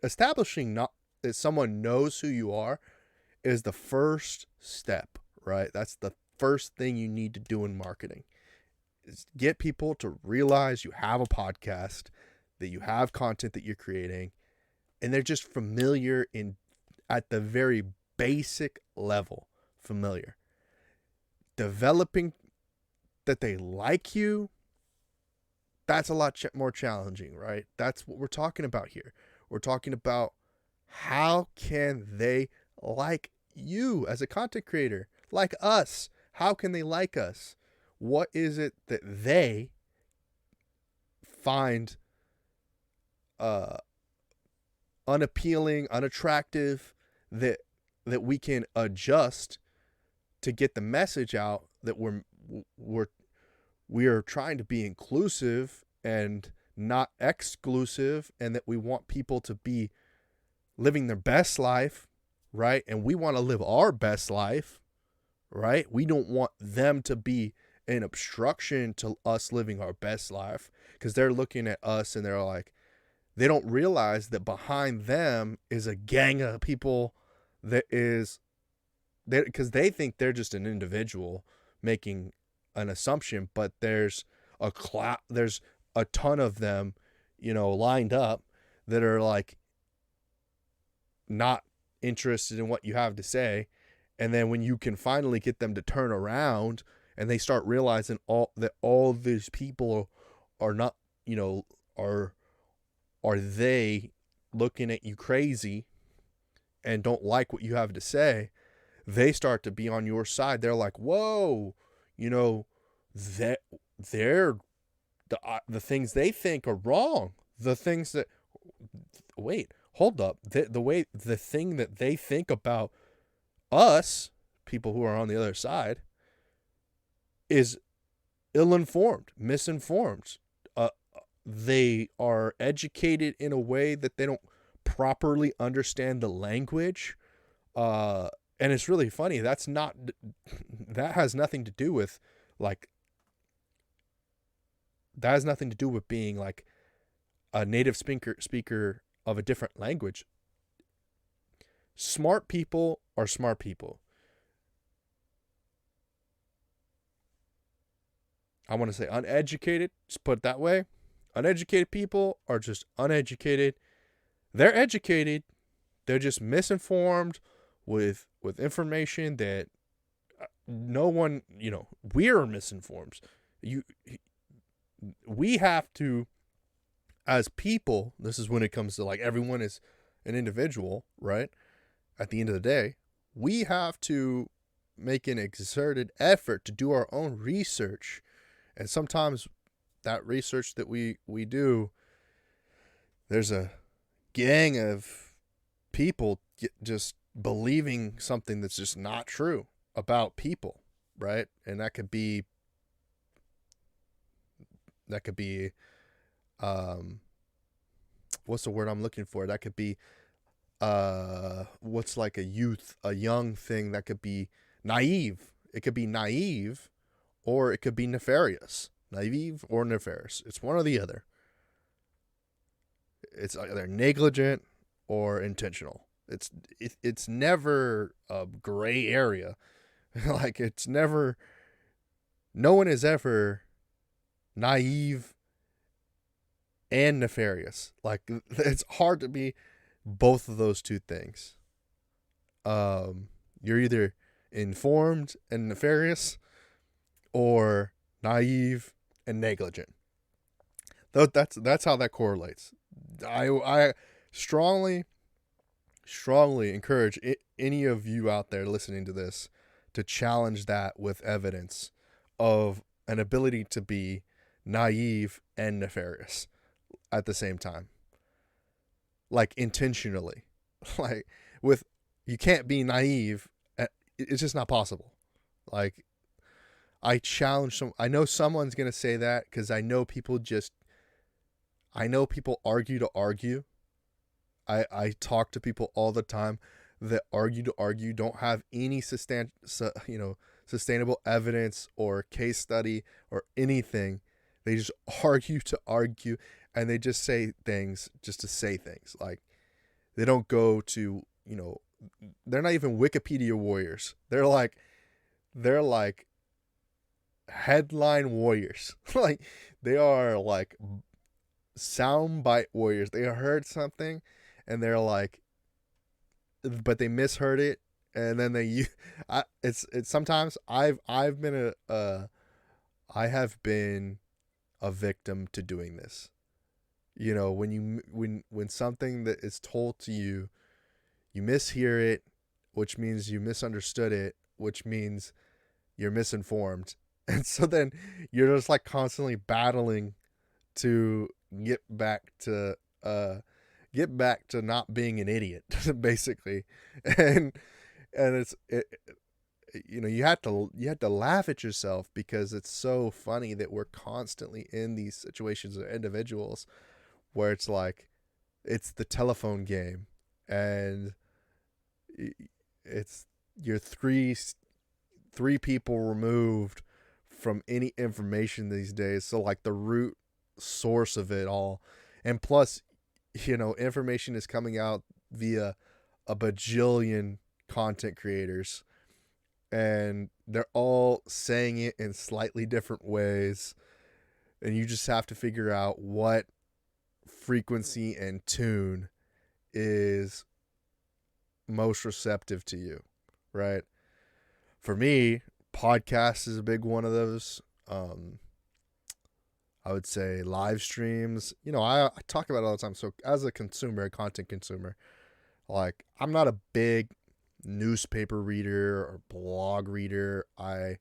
Speaker 1: establishing not that someone knows who you are is the first step, right? That's the first thing you need to do in marketing. Is get people to realize you have a podcast, that you have content that you're creating, and they're just familiar at the very basic level, familiar. Developing that they like you, that's a lot more challenging, right? That's what we're talking about here. We're talking about how can they like you as a content creator, like us? How can they like us? What is it that they find unappealing, unattractive, that we can adjust to get the message out that we are trying to be inclusive and not exclusive, and that we want people to be living their best life, right? And we want to live our best life, right? We don't want them to be an obstruction to us living our best life, because they're looking at us and they're like, they don't realize that behind them is a gang of people because they think they're just an individual making an assumption, but there's a ton of them, lined up that are like not interested in what you have to say. And then when you can finally get them to turn around and they start realizing all these people are not, are they looking at you crazy and don't like what you have to say, they start to be on your side. They're like, whoa, that they're the things they think are wrong. The things that, wait, hold up. The thing that they think about us, people who are on the other side, is ill-informed, misinformed. They are educated in a way that they don't properly understand the language. And it's really funny. That has nothing to do with being like a native speaker of a different language. Smart people are smart people. I want to say uneducated, just put it that way. Uneducated people are just uneducated. They're educated. They're just misinformed with information that no one, we're misinformed. We have to, as people, this is when it comes to like everyone is an individual, right? At the end of the day, we have to make an exerted effort to do our own research. And sometimes that research that we do, there's a gang of people just believing something that's just not true about people, right? And that could be what's the word I'm looking for? That could be what's like a young thing. That could be naive. It could be naive, or it could be nefarious. Naive or nefarious. It's one or the other. It's either negligent or intentional. It's never a gray area. Like, it's never, no one is ever naive and nefarious. Like, it's hard to be both of those two things. You're either informed and nefarious, or naive and negligent. That's how that correlates. I strongly encourage any of you out there listening to this to challenge that with evidence of an ability to be naive and nefarious at the same time. Like, intentionally. Like, you can't be naive. It's just not possible. Like, I know someone's going to say that, because I know people argue to argue. I talk to people all the time that argue to argue, don't have any sustainable evidence or case study or anything. They just argue to argue, and they just say things just to say things. Like, they don't go to, they're not even Wikipedia warriors. They're like headline warriors. Like, they are like soundbite warriors. They heard something and they're like, but they misheard it, and then it's sometimes I have been a victim to doing this. When something that is told to you, you mishear it, which means you misunderstood it, which means you're misinformed. And so then you're just like constantly battling to get back to not being an idiot, basically. And you have to laugh at yourself, because it's so funny that we're constantly in these situations of individuals where it's like, it's the telephone game, and it's you're three people removed from any information these days. So like the root source of it all, and plus, information is coming out via a bajillion content creators, and they're all saying it in slightly different ways, and you just have to figure out what frequency and tune is most receptive to you, right? For me, podcast is a big one of those. I would say live streams. I talk about it all the time. So as a content consumer, like, I'm not a big newspaper reader or blog reader. I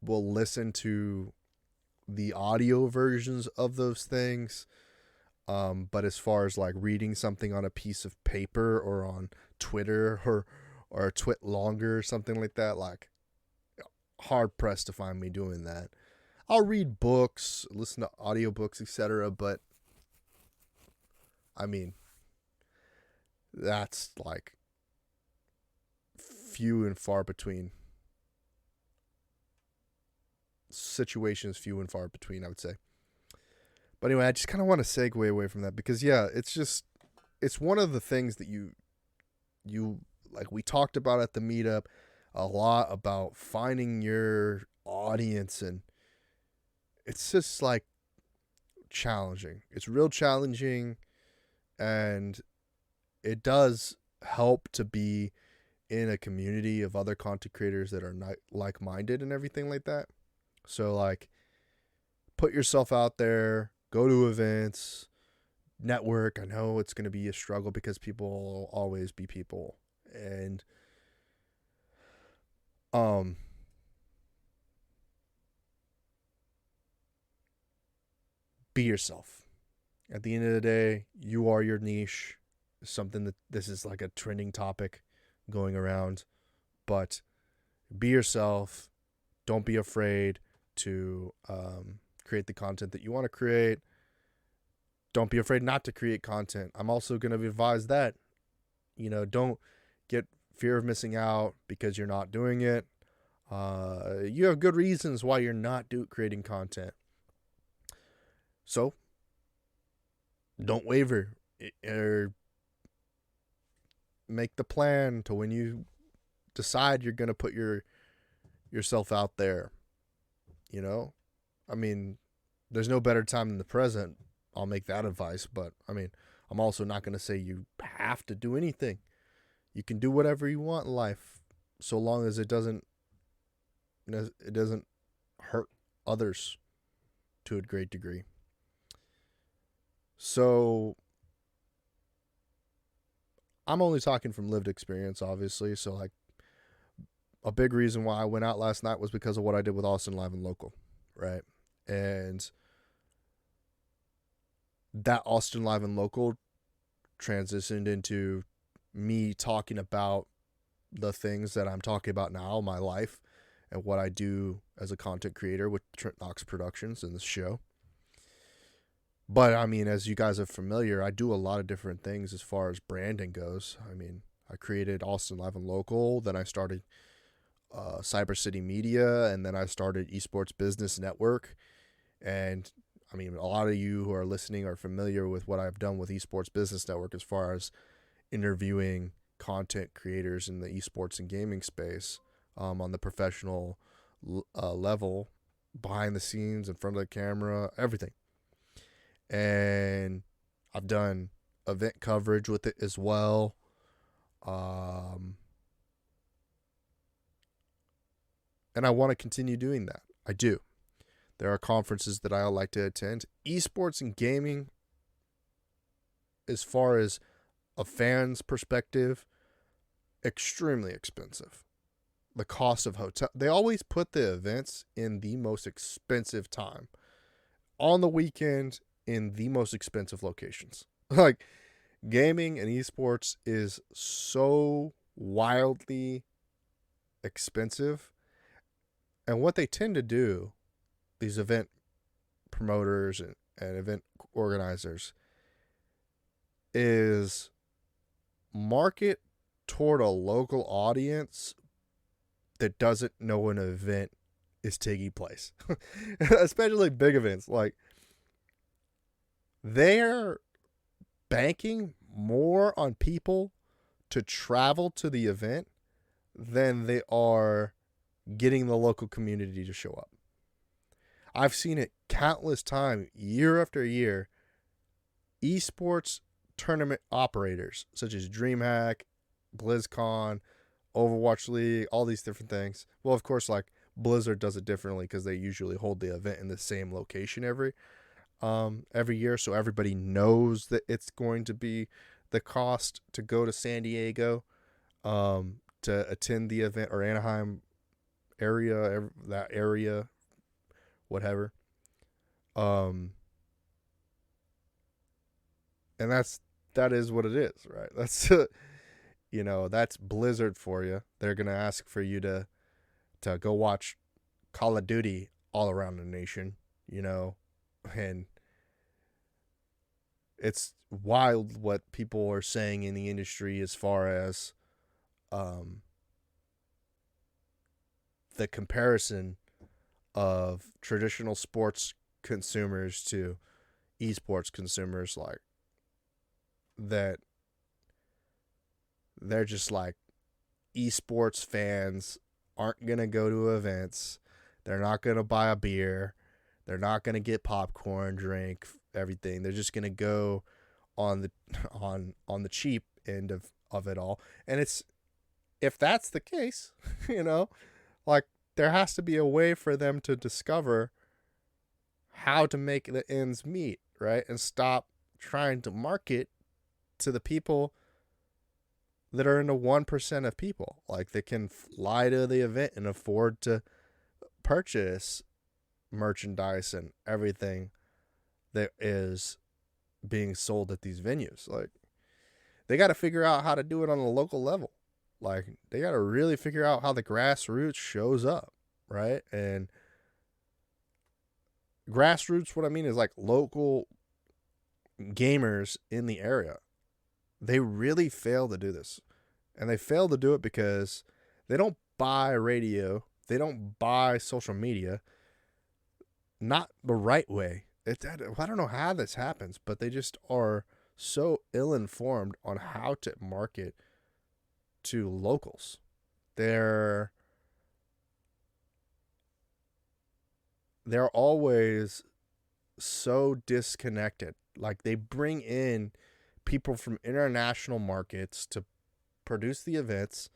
Speaker 1: will listen to the audio versions of those things. But as far as like reading something on a piece of paper or on Twitter or a twit longer or something like that, like, hard pressed to find me doing that. I'll read books, listen to audiobooks, etc. But I mean, that's like few and far between. Situations few and far between, I would say. But anyway, I just kind of want to segue away from that, because it's one of the things that you like, we talked about at the meetup a lot, about finding your audience, and it's just like challenging. It's real challenging, and it does help to be in a community of other content creators that are not like-minded and everything like that. So like, put yourself out there, go to events, network. I know it's going to be a struggle, because people will always be people, and be yourself. At the end of the day, you are your niche. Something that this is like a trending topic going around, but be yourself. Don't be afraid to create the content that you want to create. Don't be afraid not to create content. I'm also going to advise that, don't get fear of missing out because you're not doing it. You have good reasons why you're not creating content. So don't waver, or make the plan to, when you decide you're going to put yourself out there. I mean, there's no better time than the present. I'll make that advice, but I mean, I'm also not going to say you have to do anything. You can do whatever you want in life, so long as it doesn't hurt others to a great degree. So I'm only talking from lived experience, obviously. So like, a big reason why I went out last night was because of what I did with Austin Live and Local, right? And that Austin Live and Local transitioned into me talking about the things that I'm talking about now, my life, and what I do as a content creator with Trent Knox Productions and this show. But I mean, as you guys are familiar, I do a lot of different things as far as branding goes. I mean, I created Austin Live and Local. Then I started Cyber City Media, and then I started Esports Business Network. And I mean, a lot of you who are listening are familiar with what I've done with Esports Business Network as far as interviewing content creators in the esports and gaming space on the professional level, behind the scenes, in front of the camera, everything. And I've done event coverage with it as well. And I want to continue doing that. I do. There are conferences that I like to attend. Esports and gaming, as far as a fan's perspective, extremely expensive. The cost of hotel. They always put the events in the most expensive time. On the weekend, in the most expensive locations. Like, gaming and esports is so wildly expensive. And what they tend to do, these event promoters and event organizers, is market toward a local audience that doesn't know an event is taking place. Especially big events. Like, they're banking more on people to travel to the event than they are getting the local community to show up. I've seen it countless times, year after year. Esports tournament operators such as DreamHack, BlizzCon, Overwatch League, all these different things. Well, of course, like Blizzard does it differently because they usually hold the event in the same location every year, so everybody knows that it's going to be the cost to go to San Diego to attend the event, or Anaheim area, that area, whatever. And that is what it is, right? That's that's Blizzard for you. They're gonna ask for you to go watch Call of Duty all around the nation, and it's wild what people are saying in the industry as far as the comparison of traditional sports consumers to esports consumers, like that they're just like, esports fans aren't going to go to events. They're not going to buy a beer. They're not going to get popcorn, drink, everything. They're just going to go on the cheap end of it all. And it's, if that's the case, like, there has to be a way for them to discover how to make the ends meet, right? And stop trying to market to the people that are in the 1% of people. Like, they can fly to the event and afford to purchase merchandise and everything that is being sold at these venues. Like, they got to figure out how to do it on a local level. Like, they got to really figure out how the grassroots shows up, right? And grassroots, what I mean is like local gamers in the area. They really fail to do this. And they fail to do it because they don't buy radio. They don't buy social media. Not the right way. I don't know how this happens, but they just are so ill-informed on how to market to locals. They're always so disconnected. Like, they bring in people from international markets to produce the events,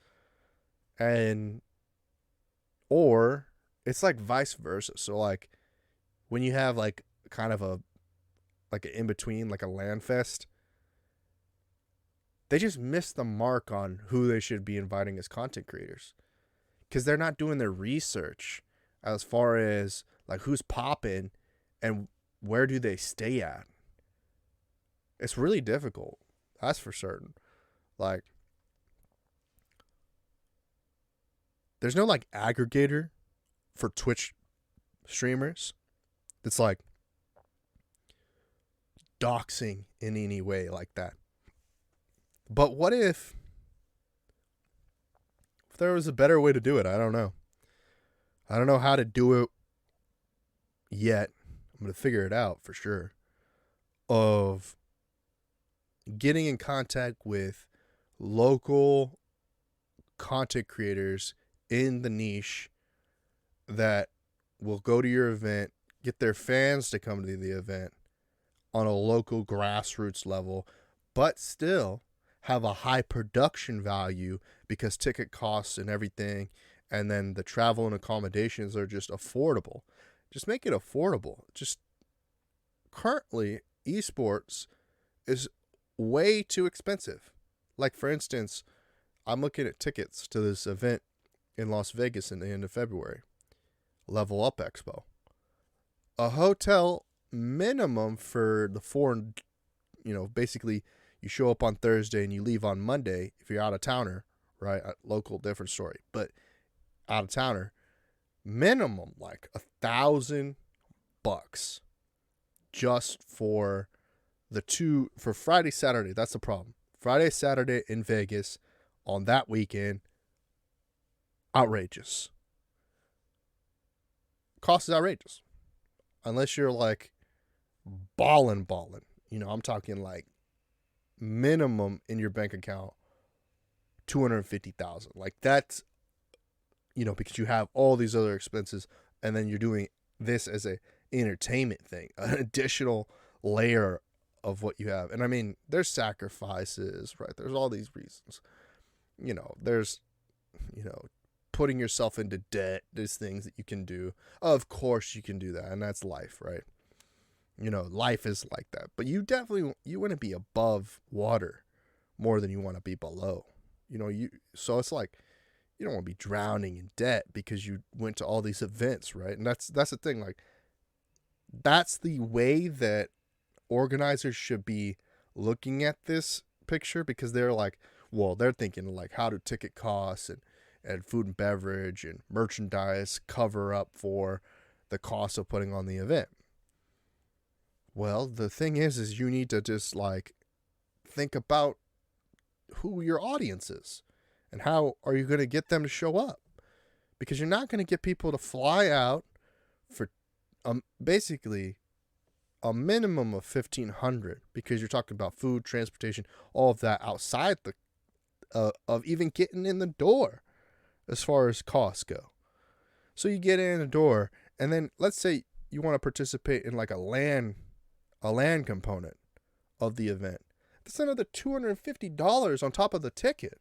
Speaker 1: or it's like vice versa. So like, when you have like kind of an in-between, like a land fest, they just miss the mark on who they should be inviting as content creators, because they're not doing their research as far as like who's popping and where do they stay at. It's really difficult. That's for certain. Like, there's no like aggregator for Twitch streamers that's like doxing in any way like that. But what if If there was a better way to do it, I don't know. I don't know how to do it yet. I'm going to figure it out for sure. Of getting in contact with local content creators in the niche that will go to your event, get their fans to come to the event on a local grassroots level, but still have a high production value because ticket costs and everything, and then the travel and accommodations are just affordable. Just make it affordable. Just currently, esports is way too expensive. Like, for instance, I'm looking at tickets to this event in Las Vegas in the end of February. Level Up Expo. A hotel minimum for the foreign, basically you show up on Thursday and you leave on Monday if you're out of towner, right? Local, different story. But out of towner, minimum like $1,000 just for for Friday, Saturday. That's the problem. Friday, Saturday in Vegas on that weekend, outrageous. Cost is outrageous. Unless you're like balling. I'm talking like minimum in your bank account, $250,000. Like that's, because you have all these other expenses, and then you're doing this as a entertainment thing, an additional layer of what you have. And I mean, there's sacrifices, right? There's all these reasons. There's, putting yourself into debt. There's things that you can do. Of course you can do that, and that's life, right? Life is like that. But you want to be above water more than you want to be below. So it's like you don't want to be drowning in debt because you went to all these events, right? And that's the thing. Like, that's the way that organizers should be looking at this picture, because they're like, well, they're thinking like, how do ticket costs and food and beverage and merchandise cover up for the cost of putting on the event? Well, the thing is you need to just like think about who your audience is and how are you going to get them to show up, because you're not going to get people to fly out for basically a minimum of $1,500, because you're talking about food, transportation, all of that outside of even getting in the door as far as costs go. So you get in the door, and then let's say you want to participate in like a LAN component of the event. That's another $250 on top of the ticket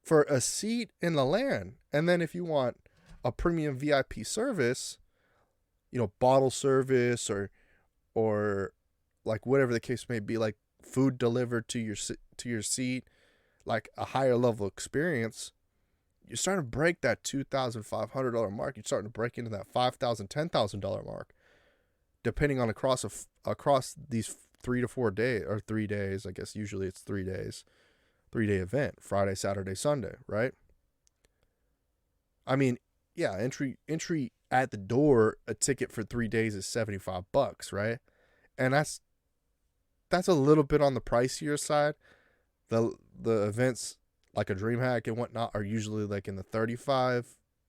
Speaker 1: for a seat in the LAN. And then if you want a premium VIP service, bottle service or like whatever the case may be, like food delivered to your seat, like a higher level experience, you're starting to break that $2,500 mark. You're starting to break into that $5,000, $10,000 mark, depending on across these 3 to 4 days, or 3 days. I guess usually it's 3 days, 3-day event, Friday, Saturday, Sunday, right? I mean, yeah, entry at the door, a ticket for 3 days is $75, right? And that's a little bit on the pricier side. The events like a DreamHack and whatnot are usually like in the $35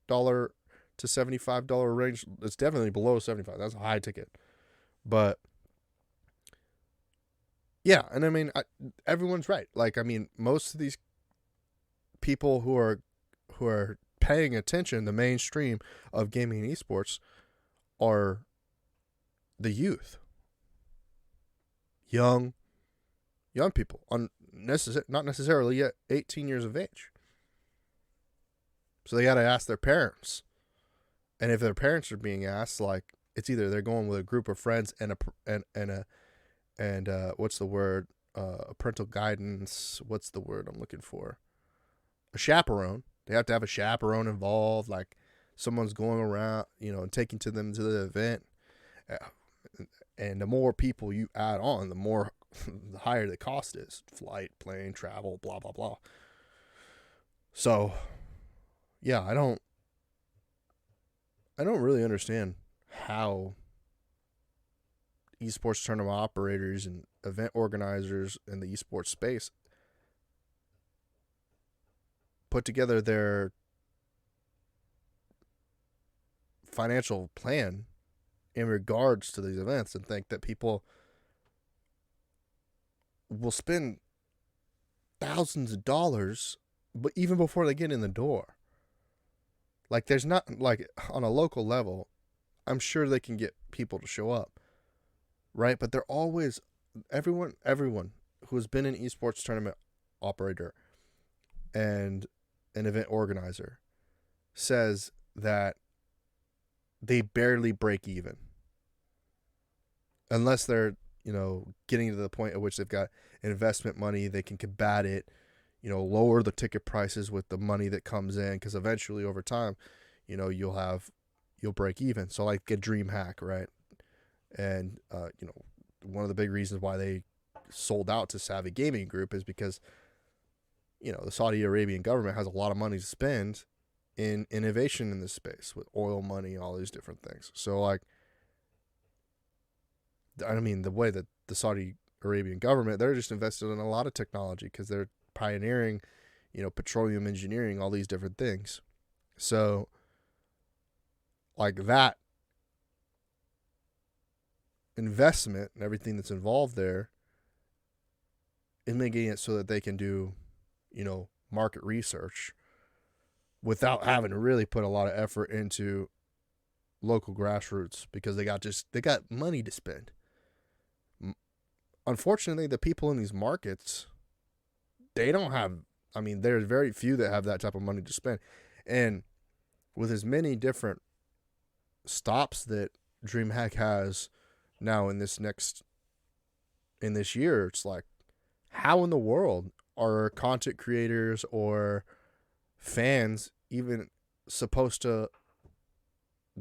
Speaker 1: to $75 range. It's definitely below $75. That's a high ticket. But yeah, and I mean, everyone's right. Like, I mean, most of these people who are paying attention, the mainstream of gaming and esports, are the youth. Young people, not necessarily yet 18 years of age. So they got to ask their parents. And if their parents are being asked, like, it's either they're going with a group of friends and what's the word? Parental guidance. What's the word I'm looking for? A chaperone. They have to have a chaperone involved, like someone's going around, and taking them to the event. And the more people you add on, the higher the cost is. Flight, plane, travel, blah, blah, blah. So, yeah, I don't really understand how esports tournament operators and event organizers in the esports space put together their financial plan in regards to these events and think that people will spend thousands of dollars, but even before they get in the door. Like, there's not, like, on a local level, I'm sure they can get people to show up, right? But they're always, everyone who has been an esports tournament operator and an event organizer says that they barely break even unless they're, getting to the point at which they've got investment money. They can combat it, lower the ticket prices with the money that comes in, because eventually over time, you'll break even. So like a DreamHack, right? And one of the big reasons why they sold out to Savvy Gaming Group is because the Saudi Arabian government has a lot of money to spend in innovation in this space with oil money, all these different things. So like, I mean, the way that the Saudi Arabian government, they're just invested in a lot of technology because they're pioneering, petroleum engineering, all these different things. So like that investment and everything that's involved there is making it so that they can do, market research without having to really put a lot of effort into local grassroots, because they got money to spend. Unfortunately, the people in these markets, they don't have, there's very few that have that type of money to spend. And with as many different stops that DreamHack has now in this year, it's like, how in the world are content creators or fans even supposed to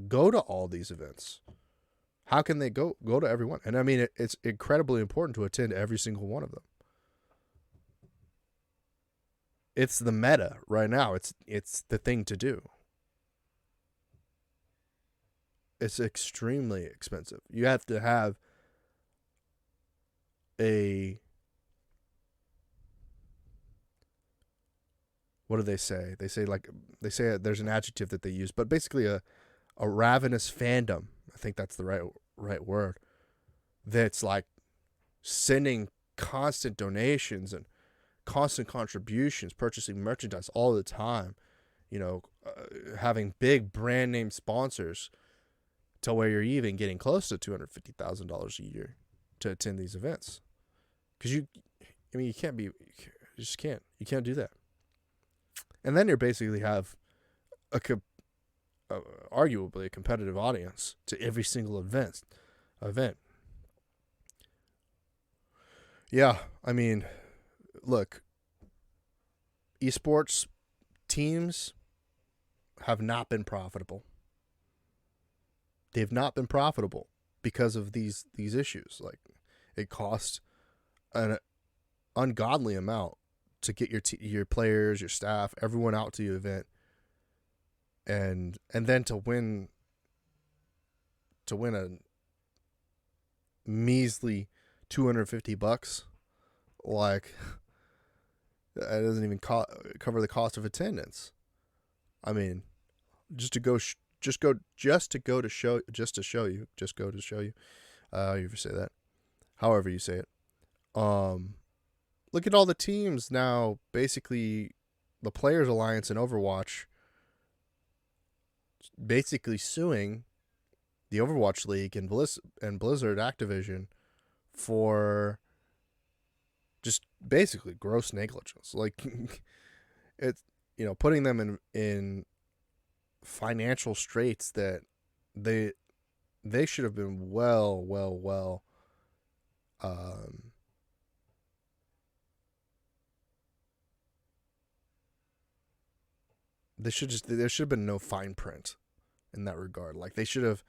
Speaker 1: go to all these events? How can they go to everyone? And I mean, it's incredibly important to attend every single one of them. It's the meta right now. It's the thing to do. It's extremely expensive. You have to have what do they say? They say there's an adjective that they use, but basically a ravenous fandom. I think that's the right word. That's like sending constant donations and constant contributions, purchasing merchandise all the time, having big brand name sponsors, to where you're even getting close to $250,000 a year to attend these events. Because you can't do that. And then you basically have arguably a competitive audience to every single event. Yeah, I mean, look, esports teams have not been profitable. They've not been profitable because of these issues. Like, it costs an ungodly amount to get your players, your staff, everyone out to your event, and then to win a measly $250, like, that doesn't even cover the cost of attendance. I mean, just to show you. However you say it. Look at all the teams now. Basically, the Players Alliance in Overwatch basically suing the Overwatch League and Blizzard Activision for just basically gross negligence. Like, it's, putting them in financial straits that they should have been well there should have been no fine print in that regard. Like, they should have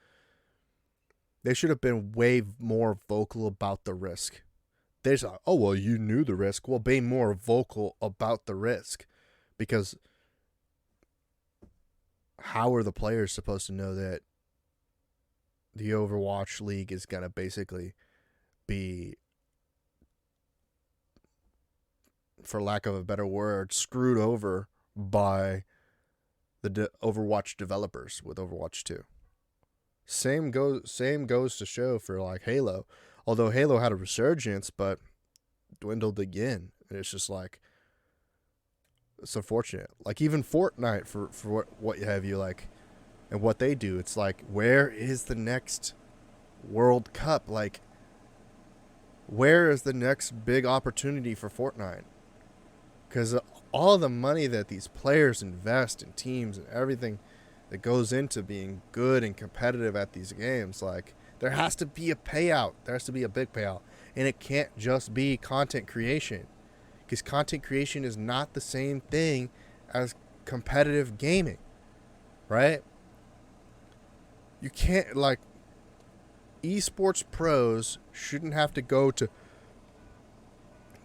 Speaker 1: been way more vocal about the risk. There's you knew the risk. Well, be more vocal about the risk, because how are the players supposed to know that the Overwatch League is going to basically be, for lack of a better word, screwed over by the Overwatch developers with Overwatch 2. Same goes to show for like Halo. Although Halo had a resurgence, but dwindled again. And it's just like, it's unfortunate. Like even Fortnite for what have you, like, and what they do. It's like, where is the next World Cup? Like, where is the next big opportunity for Fortnite? Because all the money that these players invest in teams and everything that goes into being good and competitive at these games, like, there has to be a payout. There has to be a big payout. And it can't just be content creation. Because content creation is not the same thing as competitive gaming. Right? You can't, like, esports pros shouldn't have to go to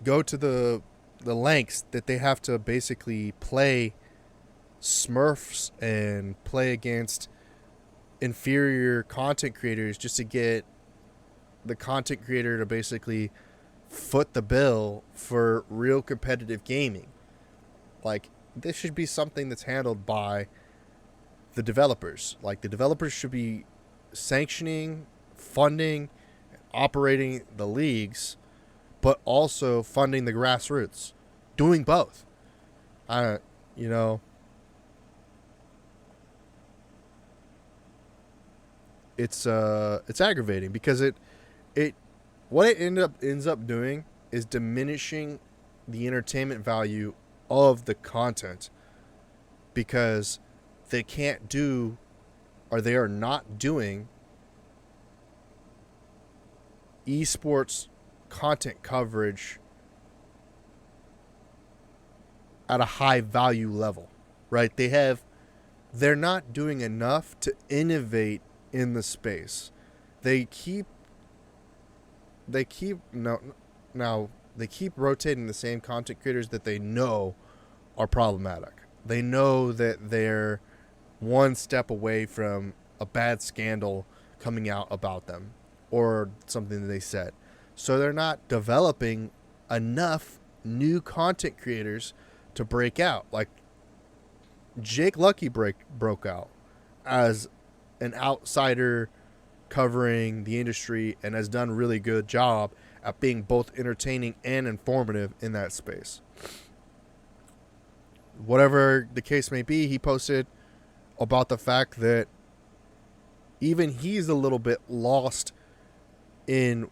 Speaker 1: the lengths that they have to basically play Smurfs and play against inferior content creators just to get the content creator to basically foot the bill for real competitive gaming. Like, this should be something that's handled by the developers. Like, the developers should be sanctioning, funding, operating the leagues, but also funding the grassroots. Doing both. You know, it's aggravating because what it ends up doing is diminishing the entertainment value of the content, because they can't do, or they are not doing, esports content coverage at a high value level, right? They're not doing enough to innovate in the space. They keep rotating the same content creators that they know are problematic. They know that they're one step away from a bad scandal coming out about them or something that they said. So they're not developing enough new content creators to break out. Like, Jake Lucky broke out as an outsider covering the industry and has done a really good job at being both entertaining and informative in that space. Whatever the case may be, he posted about the fact that even he's a little bit lost in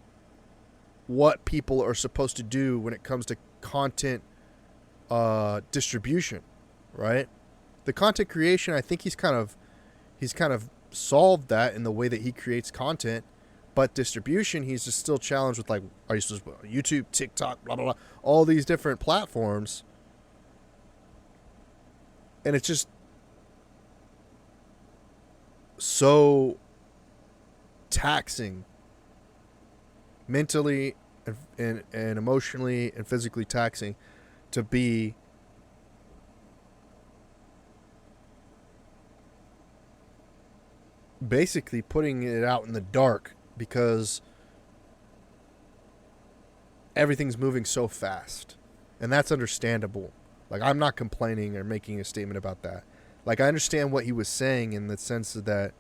Speaker 1: what people are supposed to do when it comes to content distribution, right? The content creation, I think he's kind of solved that in the way that he creates content, but distribution, he's just still challenged with, like, are you supposed to put on YouTube, TikTok, blah, blah, blah, all these different platforms. And it's just so taxing mentally and emotionally and physically taxing to be basically putting it out in the dark, because everything's moving so fast. And that's understandable. Like, I'm not complaining or making a statement about that. Like, I understand what he was saying in the sense that,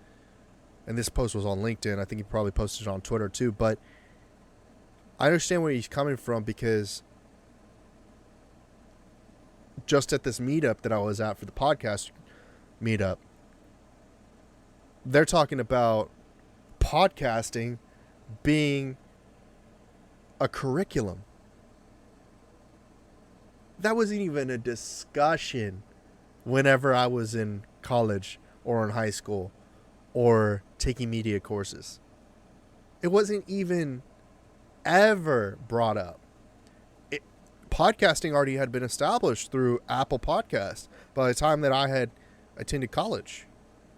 Speaker 1: and this post was on LinkedIn, I think he probably posted it on Twitter too, but I understand where he's coming from, because just at this meetup that I was at for the podcast meetup, they're talking about podcasting being a curriculum. That wasn't even a discussion whenever I was in college or in high school or taking media courses. It wasn't even ever brought up. Podcasting already had been established through Apple Podcasts by the time that I had attended college,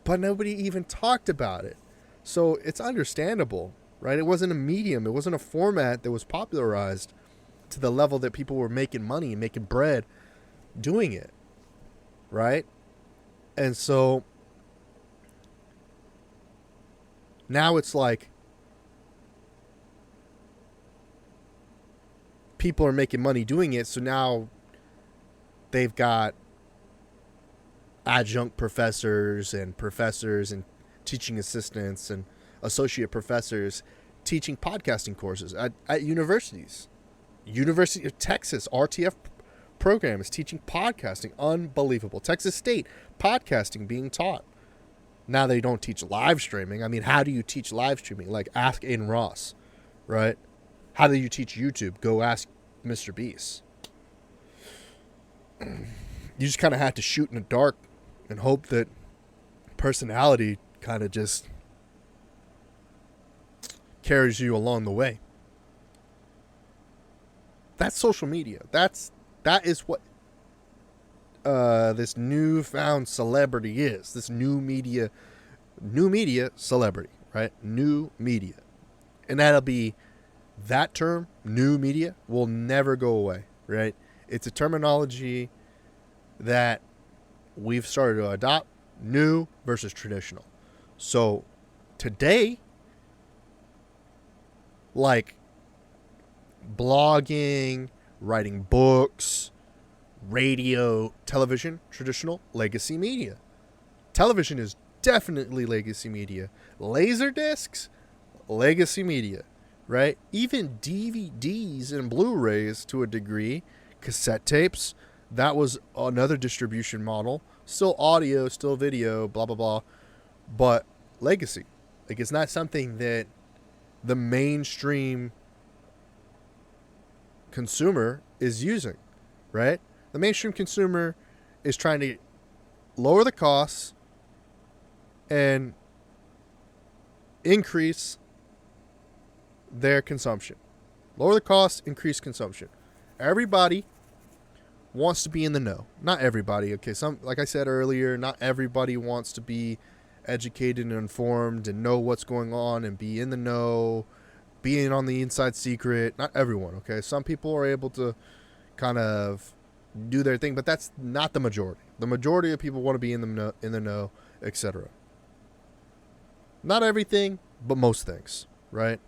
Speaker 1: but nobody even talked about it. So it's understandable, right? It wasn't a medium. It wasn't a format that was popularized to the level that people were making money and making bread doing it, right? And so now it's like people are making money doing it, so now they've got adjunct professors and teaching assistants and associate professors teaching podcasting courses at universities. University of Texas RTF program is teaching podcasting. Unbelievable. Texas State podcasting being taught. Now they don't teach live streaming. I mean, how do you teach live streaming? Like, ask Aiden Ross, right? How do you teach YouTube? Go ask Mr. Beast. You just kind of have to shoot in the dark and hope that personality kind of just carries you along the way. That's social media. That is what this newfound celebrity is. This new media celebrity, right? New media. And that term, new media, will never go away, right? It's a terminology that we've started to adopt, new versus traditional. So today, like blogging, writing books, radio, television, traditional, legacy media. Television is definitely legacy media. Laserdiscs, legacy media, right? Even DVDs and Blu-rays to a degree, cassette tapes, that was another distribution model. Still audio, still video, blah, blah, blah. But legacy. Like, it's not something that the mainstream consumer is using, right? The mainstream consumer is trying to lower the costs and increase their consumption. Lower the costs, increase consumption. Everybody wants to be in the know. Not everybody, okay? Like I said earlier, not everybody wants to be educated and informed and know what's going on and be in the know, being on the inside secret. Not everyone, okay? Some people are able to kind of do their thing, but that's not the majority. The majority of people want to be in the know, etc. Not everything, but most things, right?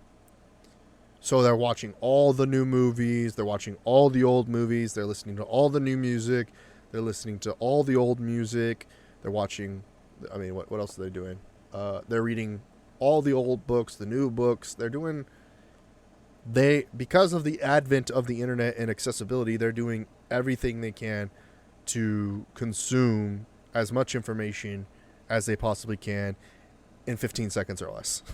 Speaker 1: So they're watching all the new movies, they're watching all the old movies, they're listening to all the new music, they're listening to all the old music, they're watching, I mean, what else are they doing? They're reading all the old books, the new books. Because of the advent of the internet and accessibility, they're doing everything they can to consume as much information as they possibly can in 15 seconds or less.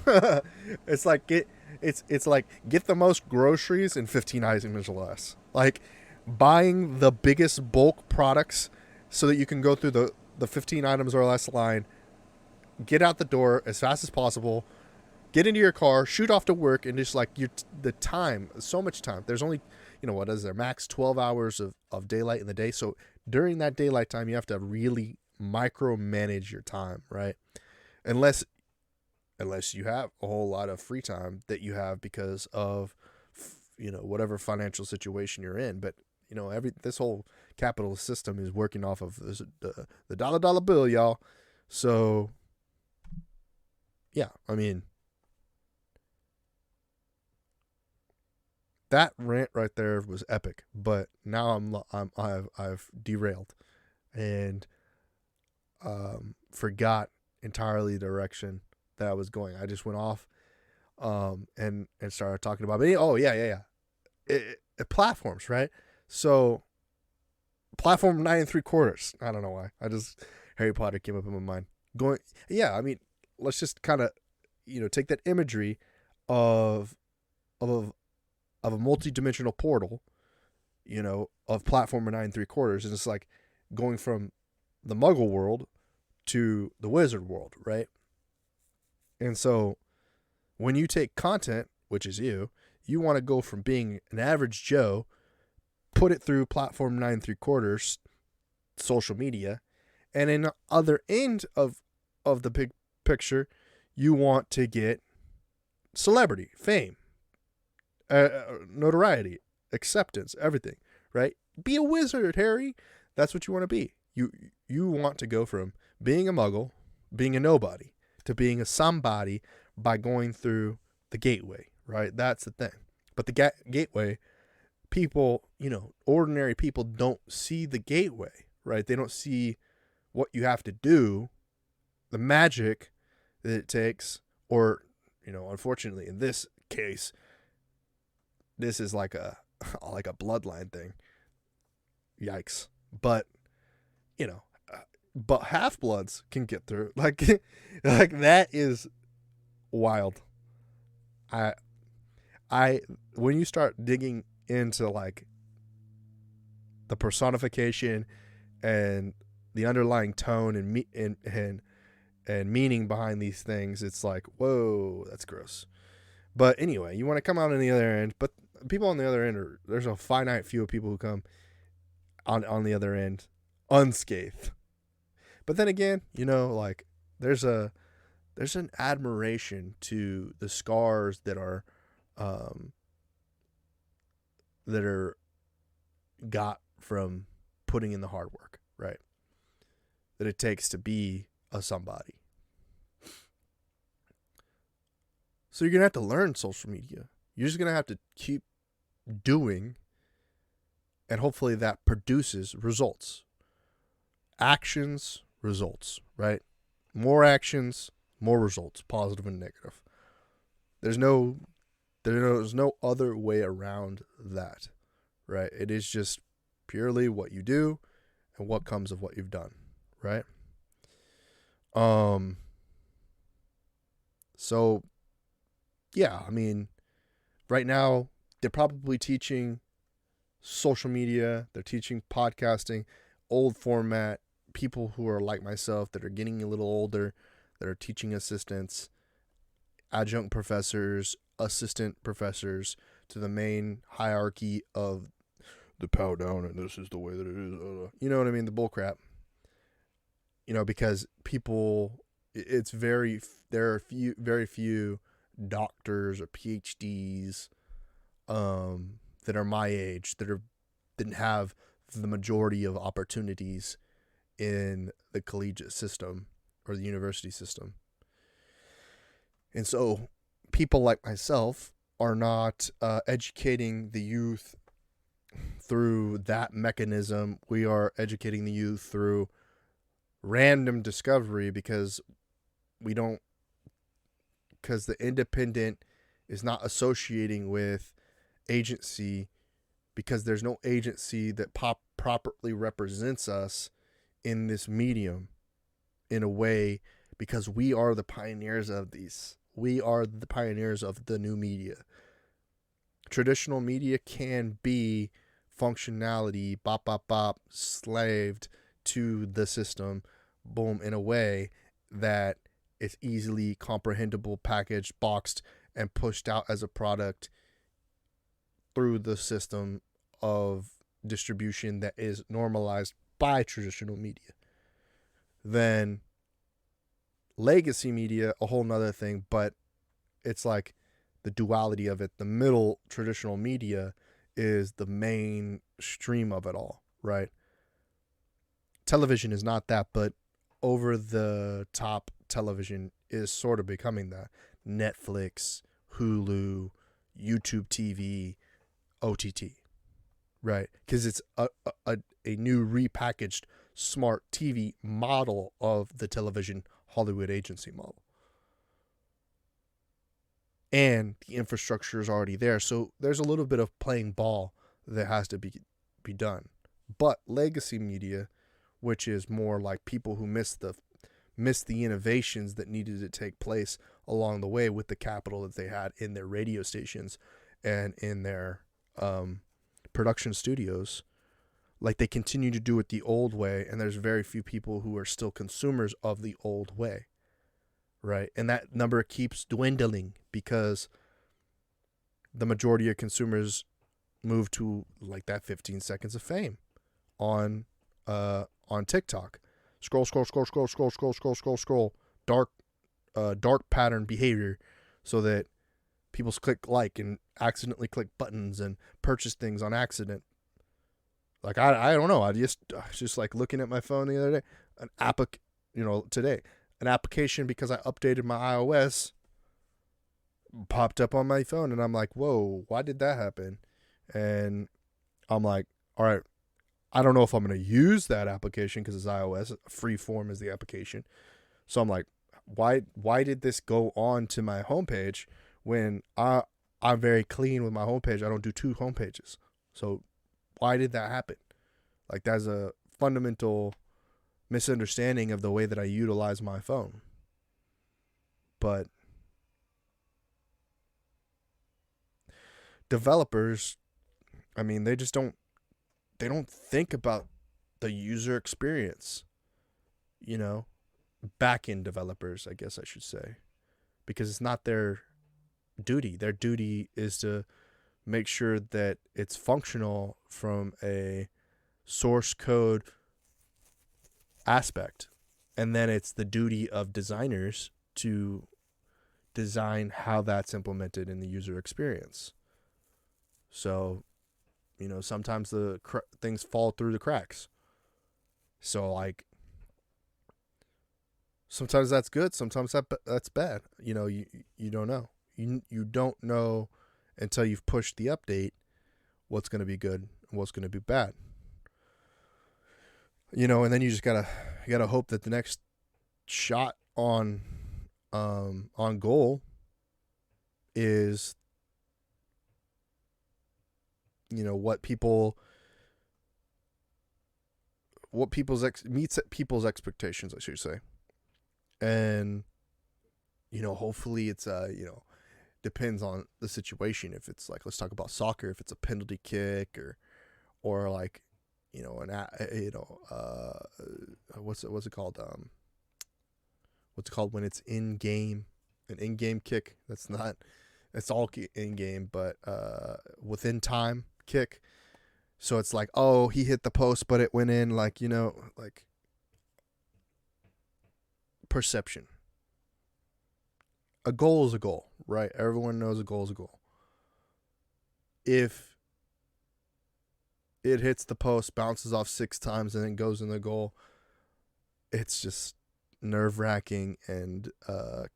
Speaker 1: It's like get the most groceries in 15 items or less. Like buying the biggest bulk products so that you can go through the 15 items or less line, get out the door as fast as possible, get into your car, shoot off to work, and just like the time, so much time. There's only, what is there? Max 12 hours of daylight in the day. So during that daylight time, you have to really micromanage your time, right? Unless you have a whole lot of free time that you have because of, whatever financial situation you're in. But, this whole capitalist system is working off of the dollar bill, y'all. So, yeah, I mean, that rant right there was epic. But now I've derailed and forgot entirely the direction that I was going. I just went off and started talking about platforms, right? So platform 9 3/4. I don't know why. Harry Potter came up in my mind. Let's just kind of take that imagery of a multi-dimensional portal, of platform 9 3/4, and it's like going from the Muggle world to the wizard world, right? And so when you take content, which is you want to go from being an average Joe, put it through platform 9 3/4, social media, and in the other end of the big picture, you want to get celebrity, fame, notoriety, acceptance, everything, right? Be a wizard, Harry. That's what you want to be. You want to go from being a Muggle, being a nobody, to being a somebody by going through the gateway, right? That's the thing. But the gateway, people, ordinary people don't see the gateway, right? They don't see what you have to do, the magic that it takes, or, unfortunately in this case, this is like a bloodline thing. Yikes. But, but half-bloods can get through. Like that is wild. When you start digging into like the personification and the underlying tone and meaning behind these things, it's like, whoa, that's gross. But anyway, you want to come out on the other end, but people on the other end there's a finite few of people who come on the other end unscathed. But then again, like there's an admiration to the scars that are got from putting in the hard work, right? That it takes to be a somebody. So you're going to have to learn social media. You're just going to have to keep doing, and hopefully that produces results. Actions, results, right? More actions, more results, positive and negative. There's no other way around that, right? It is just purely what you do and what comes of what you've done, right? So yeah, I mean, right now they're probably teaching social media, they're teaching podcasting, old format, people who are like myself that are getting a little older, that are teaching assistants, adjunct professors, assistant professors, to the main hierarchy of the power down and this is the way that it is. You know what I mean? The bull crap. Because people, there are very few doctors or PhDs that are my age that didn't have the majority of opportunities in the collegiate system or the university system. And so people like myself are not educating the youth through that mechanism. We are educating the youth through random discovery because the independent is not associating with agency, because there's no agency that properly represents us in this medium in a way, because we are the pioneers of these. We are the pioneers of the new media. Traditional media can be functionality, slaved to the system, boom, in a way that it's easily comprehensible, packaged, boxed, and pushed out as a product through the system of distribution that is normalized by traditional media. Then legacy media, a whole nother thing, but it's like the duality of it. The middle traditional media is the main stream of it all, right? Television is not that, but over the top television is sort of becoming that. Netflix, Hulu, YouTube TV, OTT, right? Because it's a new repackaged smart TV model of the television Hollywood agency model. And the infrastructure is already there. So there's a little bit of playing ball that has to be done. But legacy media, which is more like people who missed the innovations that needed to take place along the way with the capital that they had in their radio stations and in their production studios, like they continue to do it the old way, and there's very few people who are still consumers of the old way, right? And that number keeps dwindling because the majority of consumers move to like that 15 seconds of fame on TikTok. Scroll, dark pattern behavior, so that people click like and accidentally click buttons and purchase things on accident. Like, I don't know. I was just like looking at my phone the other day, today, an application, because I updated my iOS, popped up on my phone, and I'm like, whoa, why did that happen? And I'm like, all right, I don't know if I'm going to use that application because it's iOS. Freeform is the application. So I'm like, why did this go on to my homepage when I'm very clean with my homepage? I don't do 2 homepages. So why did that happen? Like, that's a fundamental misunderstanding of the way that I utilize my phone. But developers, I mean, they don't think about the user experience, back-end developers, I guess I should say, because it's not their duty. Their duty is to make sure that it's functional from a source code aspect. And then it's the duty of designers to design how that's implemented in the user experience. So, sometimes the things fall through the cracks. So, like, sometimes that's good, sometimes that's bad. You don't know. You don't know until you've pushed the update what's going to be good and what's going to be bad. And then you just gotta hope that the next shot on goal is meets people's expectations, I should say. And hopefully it's depends on the situation. If it's like, let's talk about soccer, if it's a penalty kick or like what's it called, what's it called when it's an in-game kick? It's all in game, but within time kick. So it's like, oh, he hit the post but it went in, like perception. A goal is a goal, right? Everyone knows a goal is a goal. If it hits the post, bounces off 6 times, and then goes in the goal, it's just nerve-wracking and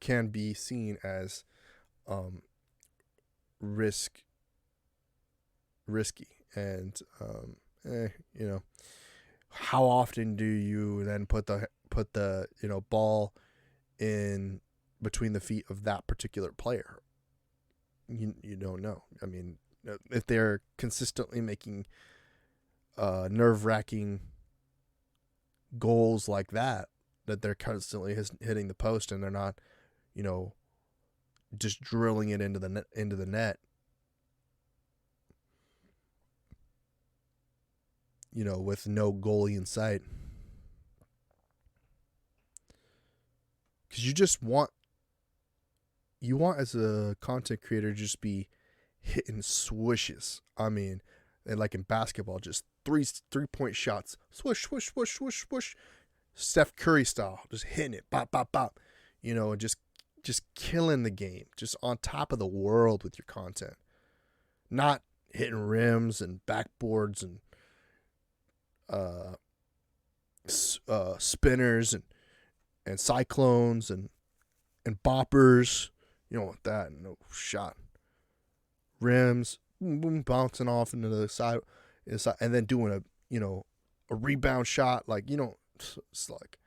Speaker 1: can be seen as risky. And how often do you then put the ball in between the feet of that particular player? You don't know. I mean, if they're consistently making nerve-wracking goals like that they're constantly hitting the post and they're not, just drilling it into the net, with no goalie in sight. Because you want as a content creator to just be hitting swishes. I mean, and like in basketball, just three-point shots, swish, swish, swish, swish, swish, Steph Curry style, just hitting it, bop, bop, bop, and just killing the game, just on top of the world with your content, not hitting rims and backboards and spinners and cyclones and boppers. You don't want that. No shot. Rims, boom, boom, bouncing off into the side, and then doing a rebound shot. Like, it's like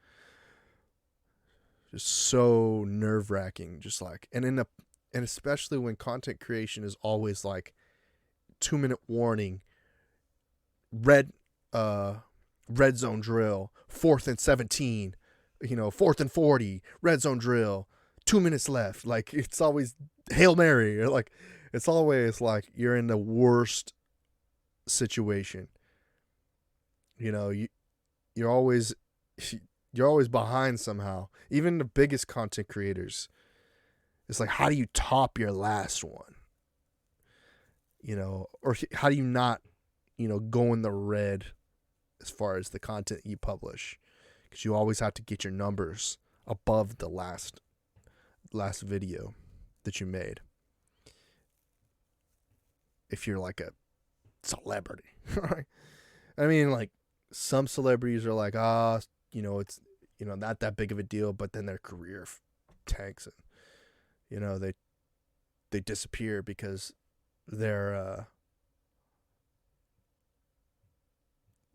Speaker 1: just so nerve-wracking. Just like, and especially when content creation is always like 2-minute warning, red zone drill, 4th and 17, 4th and 40, red zone drill, 2 minutes left. Like, it's always Hail Mary. Or like, it's always like you're in the worst situation. You're always behind somehow. Even the biggest content creators, it's like, how do you top your last one? Or how do you not, go in the red as far as the content you publish? Because you always have to get your numbers above the last video that you made. If you're like a celebrity, right? I mean, like, some celebrities are like, it's, not that big of a deal, but then their career tanks and, they disappear because they're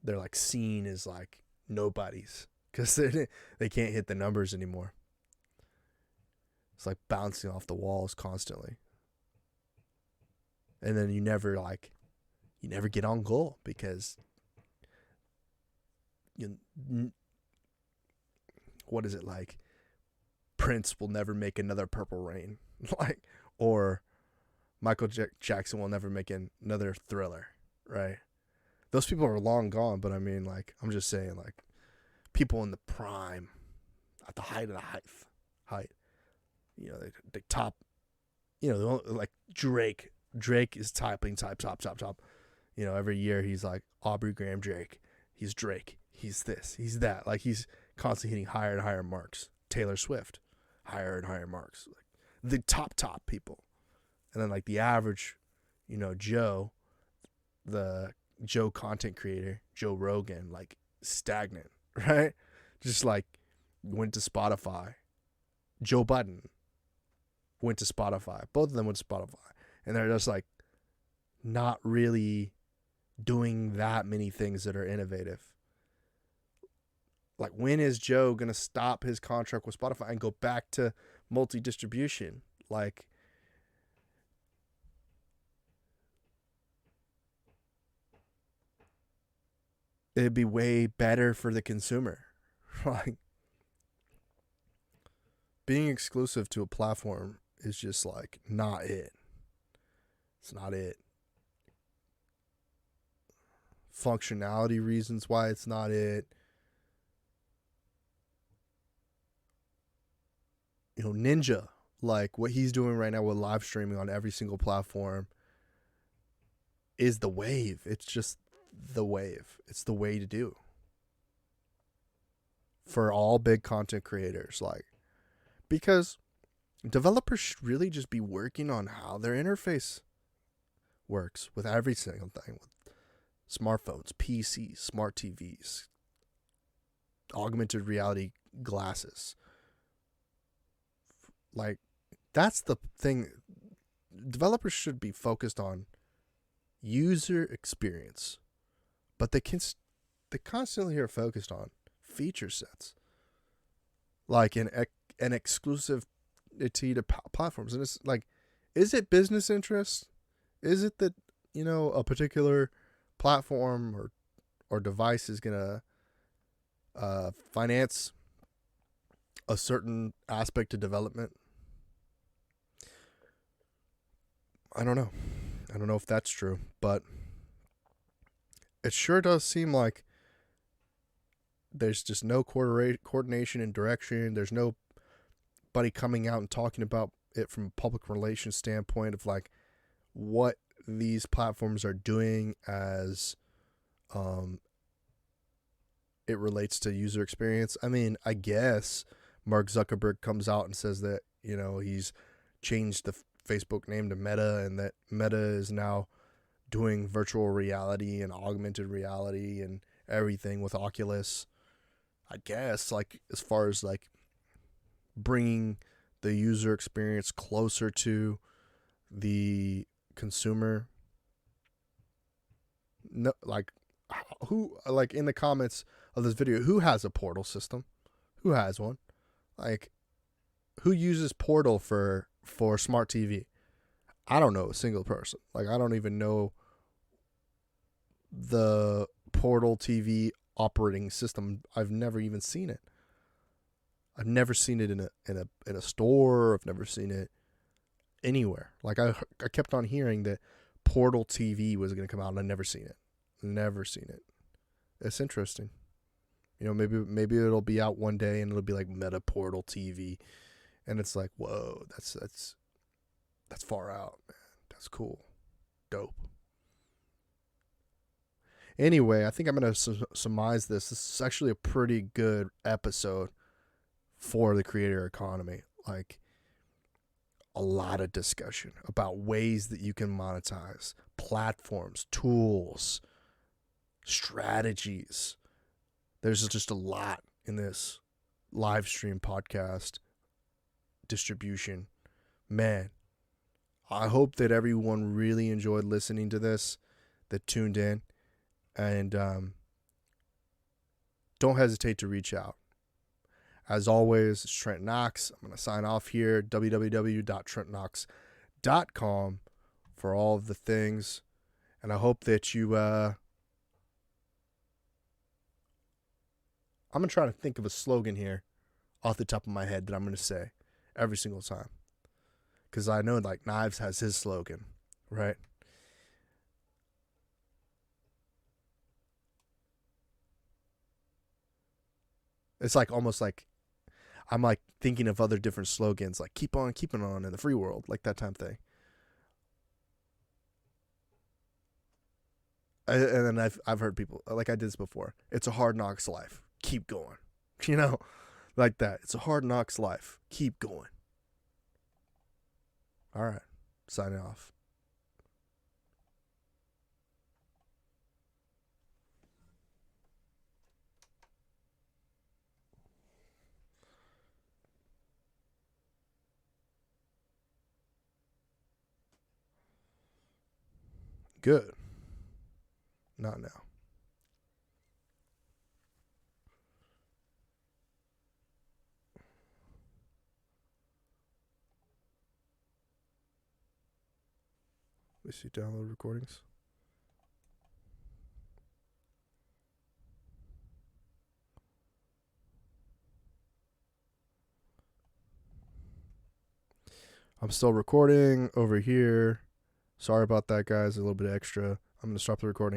Speaker 1: they're like seen as like nobodies because they can't hit the numbers anymore. It's like bouncing off the walls constantly. And then you never get on goal because what is it like? Prince will never make another Purple Rain, like, or Michael Jackson will never make another Thriller, right? Those people are long gone, but I mean, like, I'm just saying, like, people in the prime, at the height of the height, you know, they top, you know, like Drake. Drake is top. You know, every year he's like Aubrey Graham Drake. He's Drake. He's this. He's that. Like, he's constantly hitting higher and higher marks. Taylor Swift, higher and higher marks. Like, the top people. And then, like, the average, you know, the Joe content creator, Joe Rogan, like, stagnant, right? Just like went to Spotify. Joe Budden went to Spotify. Both of them went to Spotify. And they're just like not really doing that many things that are innovative. Like, when is Joe going to stop his contract with Spotify and go back to multi-distribution? Like, it'd be way better for the consumer. Like, being exclusive to a platform is just like not it. It's not it. Functionality reasons why it's not it. You know, Ninja, like what he's doing right now with live streaming on every single platform is the wave. It's just the wave. It's the way to do for all big content creators. Like, because developers should really just be working on how their interface works with every single thing, with smartphones, PCs, smart TVs, augmented reality glasses. Like, that's the thing. Developers should be focused on user experience, but they constantly are focused on feature sets, like an exclusive to platforms. And it's like, is it business interest? Is it that, you know, a particular platform or device is gonna finance a certain aspect of development? I don't know. I don't know if that's true, but it sure does seem like there's just no coordination and direction. There's nobody coming out and talking about it from a public relations standpoint of like what these platforms are doing as it relates to user experience. I mean, I guess Mark Zuckerberg comes out and says that, you know, he's changed the Facebook name to Meta, and that Meta is now doing virtual reality and augmented reality and everything with Oculus. I guess, like, as far as like bringing the user experience closer to the consumer. No, like, who, like, in the comments of this video, who has a Portal system? Who has one? Like, who uses Portal for smart TV? I don't know a single person. Like, I don't even know the Portal TV operating system. I've never even seen it. I've never seen it in a store. I've never seen it anywhere. Like, I kept on hearing that Portal TV was going to come out, and I've never seen it. Never seen it. It's interesting. You know, maybe it'll be out one day and it'll be like Meta Portal TV, and it's like, whoa, that's far out, man. That's cool, dope. Anyway, I think I'm gonna surmise this. This is actually a pretty good episode for the creator economy. Like, a lot of discussion about ways that you can monetize, platforms, tools, strategies. There's just a lot in this live stream podcast distribution. Man, I hope that everyone really enjoyed listening to this, that tuned in. And don't hesitate to reach out. As always, it's Trent Knox. I'm going to sign off here, www.trentknox.com for all of the things. And I hope that you, I'm going to try to think of a slogan here off the top of my head that I'm going to say every single time. Because I know like Knives has his slogan, right? It's like almost like I'm like thinking of other different slogans, like keep on keeping on in the free world, like that type of thing. And then I've heard people, like I did this before. It's a hard knocks life. Keep going. You know, like that. It's a hard knocks life. Keep going. All right. Signing off. Good. Not now. Let's see, download recordings. I'm still recording over here. Sorry about that, guys. A little bit extra. I'm going to stop the recording.